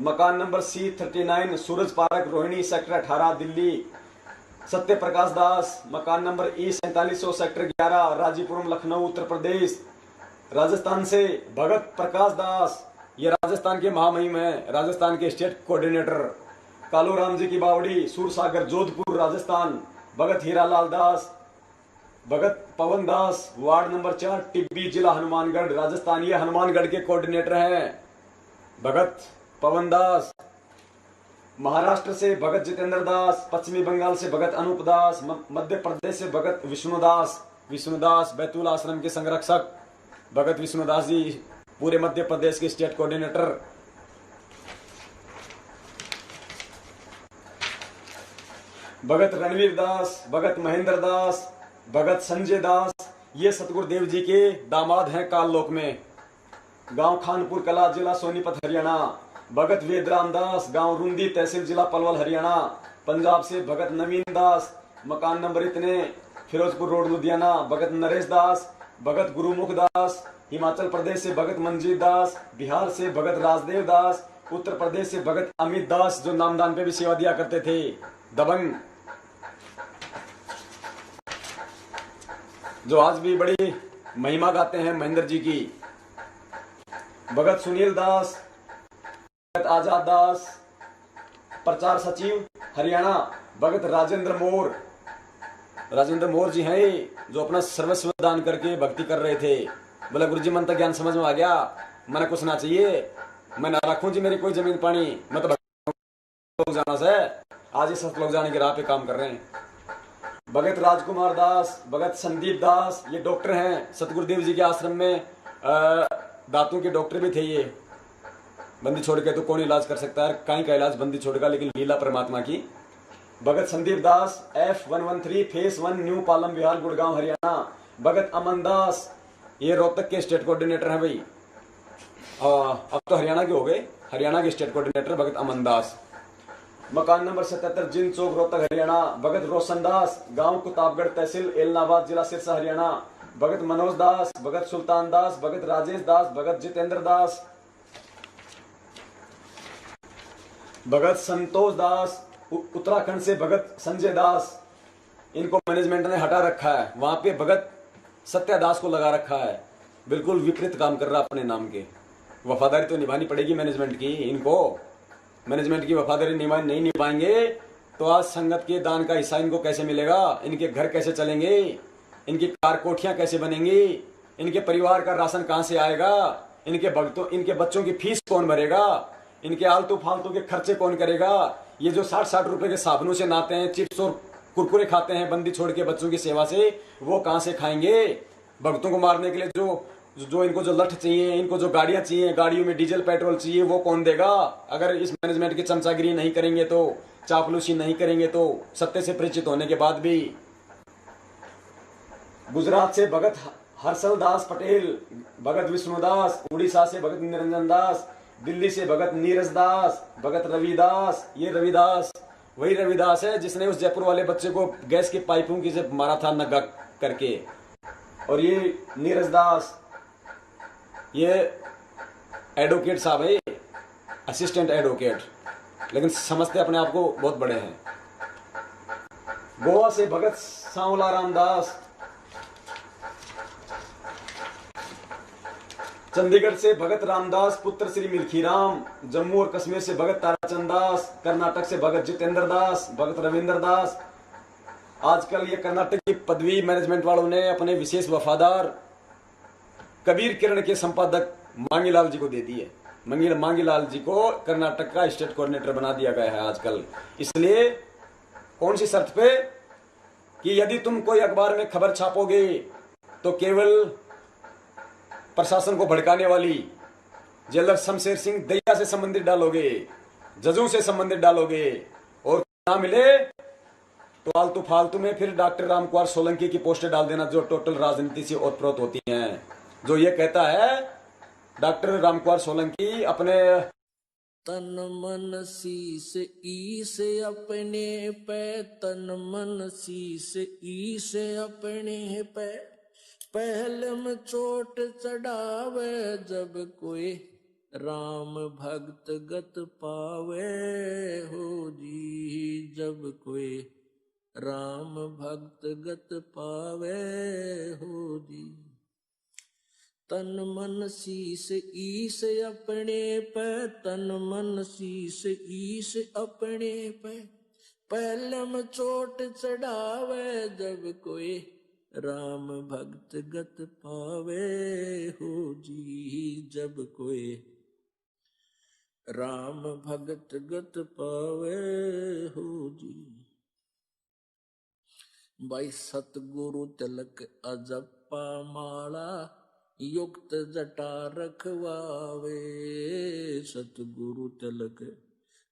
Speaker 1: मकान नंबर C39 सूरज पार्क रोहिणी सेक्टर 18 दिल्ली। सत्य प्रकाश दास मकान number E4700 sector 11 राजीपुरम Lucknow Uttar Pradesh. Rajasthan से भगत प्रकाश दास, ये राजस्थान के महामहिम हैं, राजस्थान के स्टेट कोऑर्डिनेटर। कालू राम जी की बावड़ी सूरसागर जोधपुर राजस्थान। भगत हीरालाल दास, भगत पवन दास वार्ड नंबर 4 टिब्बी जिला हनुमानगढ़ राजस्थान, ये हनुमानगढ़ के कोऑर्डिनेटर हैं भगत पवन दास। महाराष्ट्र से भगत जितेंद्र दास, पश्चिमी बंगाल से भगत अनूप दास, मध्य प्रदेश से भगत विष्णुदास बैतूल आश्रम के संरक्षक भगत विष्णुदास जी, पूरे मध्य प्रदेश के स्टेट कोऑर्डिनेटर। भगत रणवीर दास, भगत महेंद्र दास, भगत संजय दास, ये सतगुरुदेव जी के दामाद हैं काललोक में। गांव खानपुर कला जिला सोनीपत हरियाणा। भगत वेदराम दास, गांव रुंदी तहसील जिला पलवल हरियाणा। पंजाब से भगत नवीन दास, मकान नंबर इतने फिरोजपुर रोड लुधियाना। भगत नरेश दास, भगत गुरुमुख दास। हिमाचल प्रदेश से भगत मंजीत दास, बिहार से भगत राजदेव दास, उत्तर प्रदेश से भगत अमित दास जो नामदान पे भी सेवा दिया करते थे, दबंग, जो आज भी बड़ी महिमा गाते हैं महेंद्र जी की। भगत सुनील दास, भगत आजाद दास, प्रचार सचिव हरियाणा। भगत राजेंद्र मोर जी हैं जो अपना सर्वस्व दान करके भक्ति कर रहे थे। बोला गुरुजी मन तक ज्ञान समझ में आ गया, मैंने कुछ ना चाहिए, मैं ना रखूं जी मेरी कोई जमीन पानी, मैं तो लोग जाना से आज ही सब लोग जाने की राह पे काम कर रहे हैं। भगत राजकुमार दास, भगत संदीप दास, ये डॉक्टर हैं सतगुरुदेव जी के आश्रम में, दांतों के डॉक्टर भी थे ये। बंदी छोड़ के तो कौन इलाज कर सकता है, कहीं का इलाज बंदी छोड़ का, लेकिन लीला परमात्मा की। Bhagat Sandeep Das F113 phase 1 new Palam Vihar Gurgaon Haryana. Bhagat Aman Das, ये रोहतक के स्टेट कोऑर्डिनेटर हैं भाई, अब तो हरियाणा के हो गए, हरियाणा के स्टेट कोऑर्डिनेटर भगत अमन दास। मकान नंबर 77 जिन चौक रोहतक हरियाणा। भगत रोशन दास, गांव कुताबगढ़ तहसील एलनाबाद जिला सिरसा हरियाणा। भगत मनोज दास, भगत सुल्तान दास, भगत राजेश दास, भगत जितेंद्र दास, भगत संतोष दास। उत्तराखंड से भगत संजय दास, इनको मैनेजमेंट ने हटा रखा है, वहां पे भगत सत्यादास को लगा रखा है, बिल्कुल विपरीत काम कर रहा अपने नाम के। वफादारी तो निभानी पड़ेगी मैनेजमेंट की, इनको मैनेजमेंट की वफादारी नहीं निभाएंगे तो आज संगत के दान का हिस्सा इनको कैसे मिलेगा, इनके घर कैसे चलेंगे, इनकी कार कोठियां कैसे बनेंगी, इनके परिवार का राशन कहां से आएगा, इनके बच्चों की फीस कौन भरेगा, इनके आलतू फालतू के खर्चे कौन करेगा। ये जो 60-60 रुपए के साबुनों से नहाते हैं, चिप्स और कुरकुरे खाते हैं बंदी छोड़ के बच्चों की सेवा से, वो कहां से खाएंगे। भक्तों को मारने के लिए जो इनको जो लठ चाहिए, इनको जो गाड़ियां चाहिए, गाड़ियों में डीजल पेट्रोल चाहिए, वो कौन देगा। अगर इस मैनेजमेंट की चमचागिरी नहीं करेंगे तो, चापलूसी नहीं करेंगे तो, सत्य से परिचित होने के बाद भी। गुजरात से भगत हर्षल दास पटेल, भगत विष्णुदास। उड़ीसा से भगत निरंजन दास। दिल्ली से भगत नीरज दास, भगत रविदास। ये रविदास वही रविदास है जिसने उस जयपुर वाले बच्चे को गैस की पाइपों की जब मारा था नगा करके। और ये नीरज दास, ये एडवोकेट साहब है, असिस्टेंट एडवोकेट, लेकिन समझते अपने आप को बहुत बड़े हैं। गोवा से भगत सांवला रामदास। चंडीगढ़ से भगत रामदास पुत्र श्री मिल्खीराम। जम्मू और कश्मीर से भगत ताराचंद दास। कर्नाटक से भगत जितेंद्र दास, भगत रविंद्र दास। आजकल ये कर्नाटक की पदवी मैनेजमेंट वालों ने अपने विशेष वफादार कबीर किरण के संपादक मांगीलाल जी को दे दी है। मांगीलाल जी को कर्नाटक का स्टेट कोऑर्डिनेटर बना दिया गया है आजकल। इसलिए कौन सी शर्त पे कि यदि तुम कोई अखबार में खबर छापोगे तो केवल प्रशासन को भड़काने वाली जेलर शमशेर सिंह दया से संबंधित डालोगे, जजों से संबंधित डालोगे, और ना मिले तो आलतू फालतू में फिर डॉक्टर रामकुमार सोलंकी की पोस्टें डाल देना, जो टोटल राजनीति से ओतप्रोत होती हैं। जो ये कहता है डॉक्टर रामकुमार सोलंकी अपने
Speaker 3: तन मन शीस ईस अपने पे, तन मन शीस ईस अपने पे, पहले में चोट चढ़ावे जब कोई राम भक्त गत पावे हो जी। जब कोई राम भक्त गत पावे हो जी। तन मन शीस ईस अपने पे, तन मन शीस ईस अपने पे, पहले में चोट चढ़ावे जब कोई राम भक्त गत पावे हो जी। जब कोई राम भक्त गत पावे हो जी। भाई सतगुरु तिलक अजप्पा माला, युक्त जटा रखवावे। सतगुरु तिलक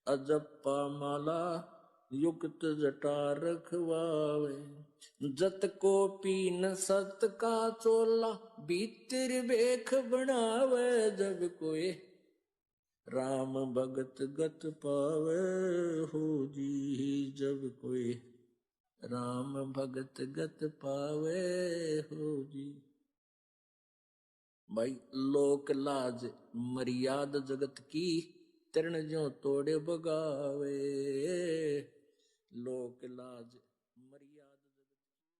Speaker 3: अजप्पा माला, युक्त जटा रखवावे। जत को पीन सत का चोला, भीतर बेख बनावे जब कोई राम भगत गत पावे हो जी। जब कोई राम भगत गत पावे हो जी। भाई लोक लाज मर्याद जगत की, तरण ज्यों तोड़े बगावे। लोक लाज मर्याद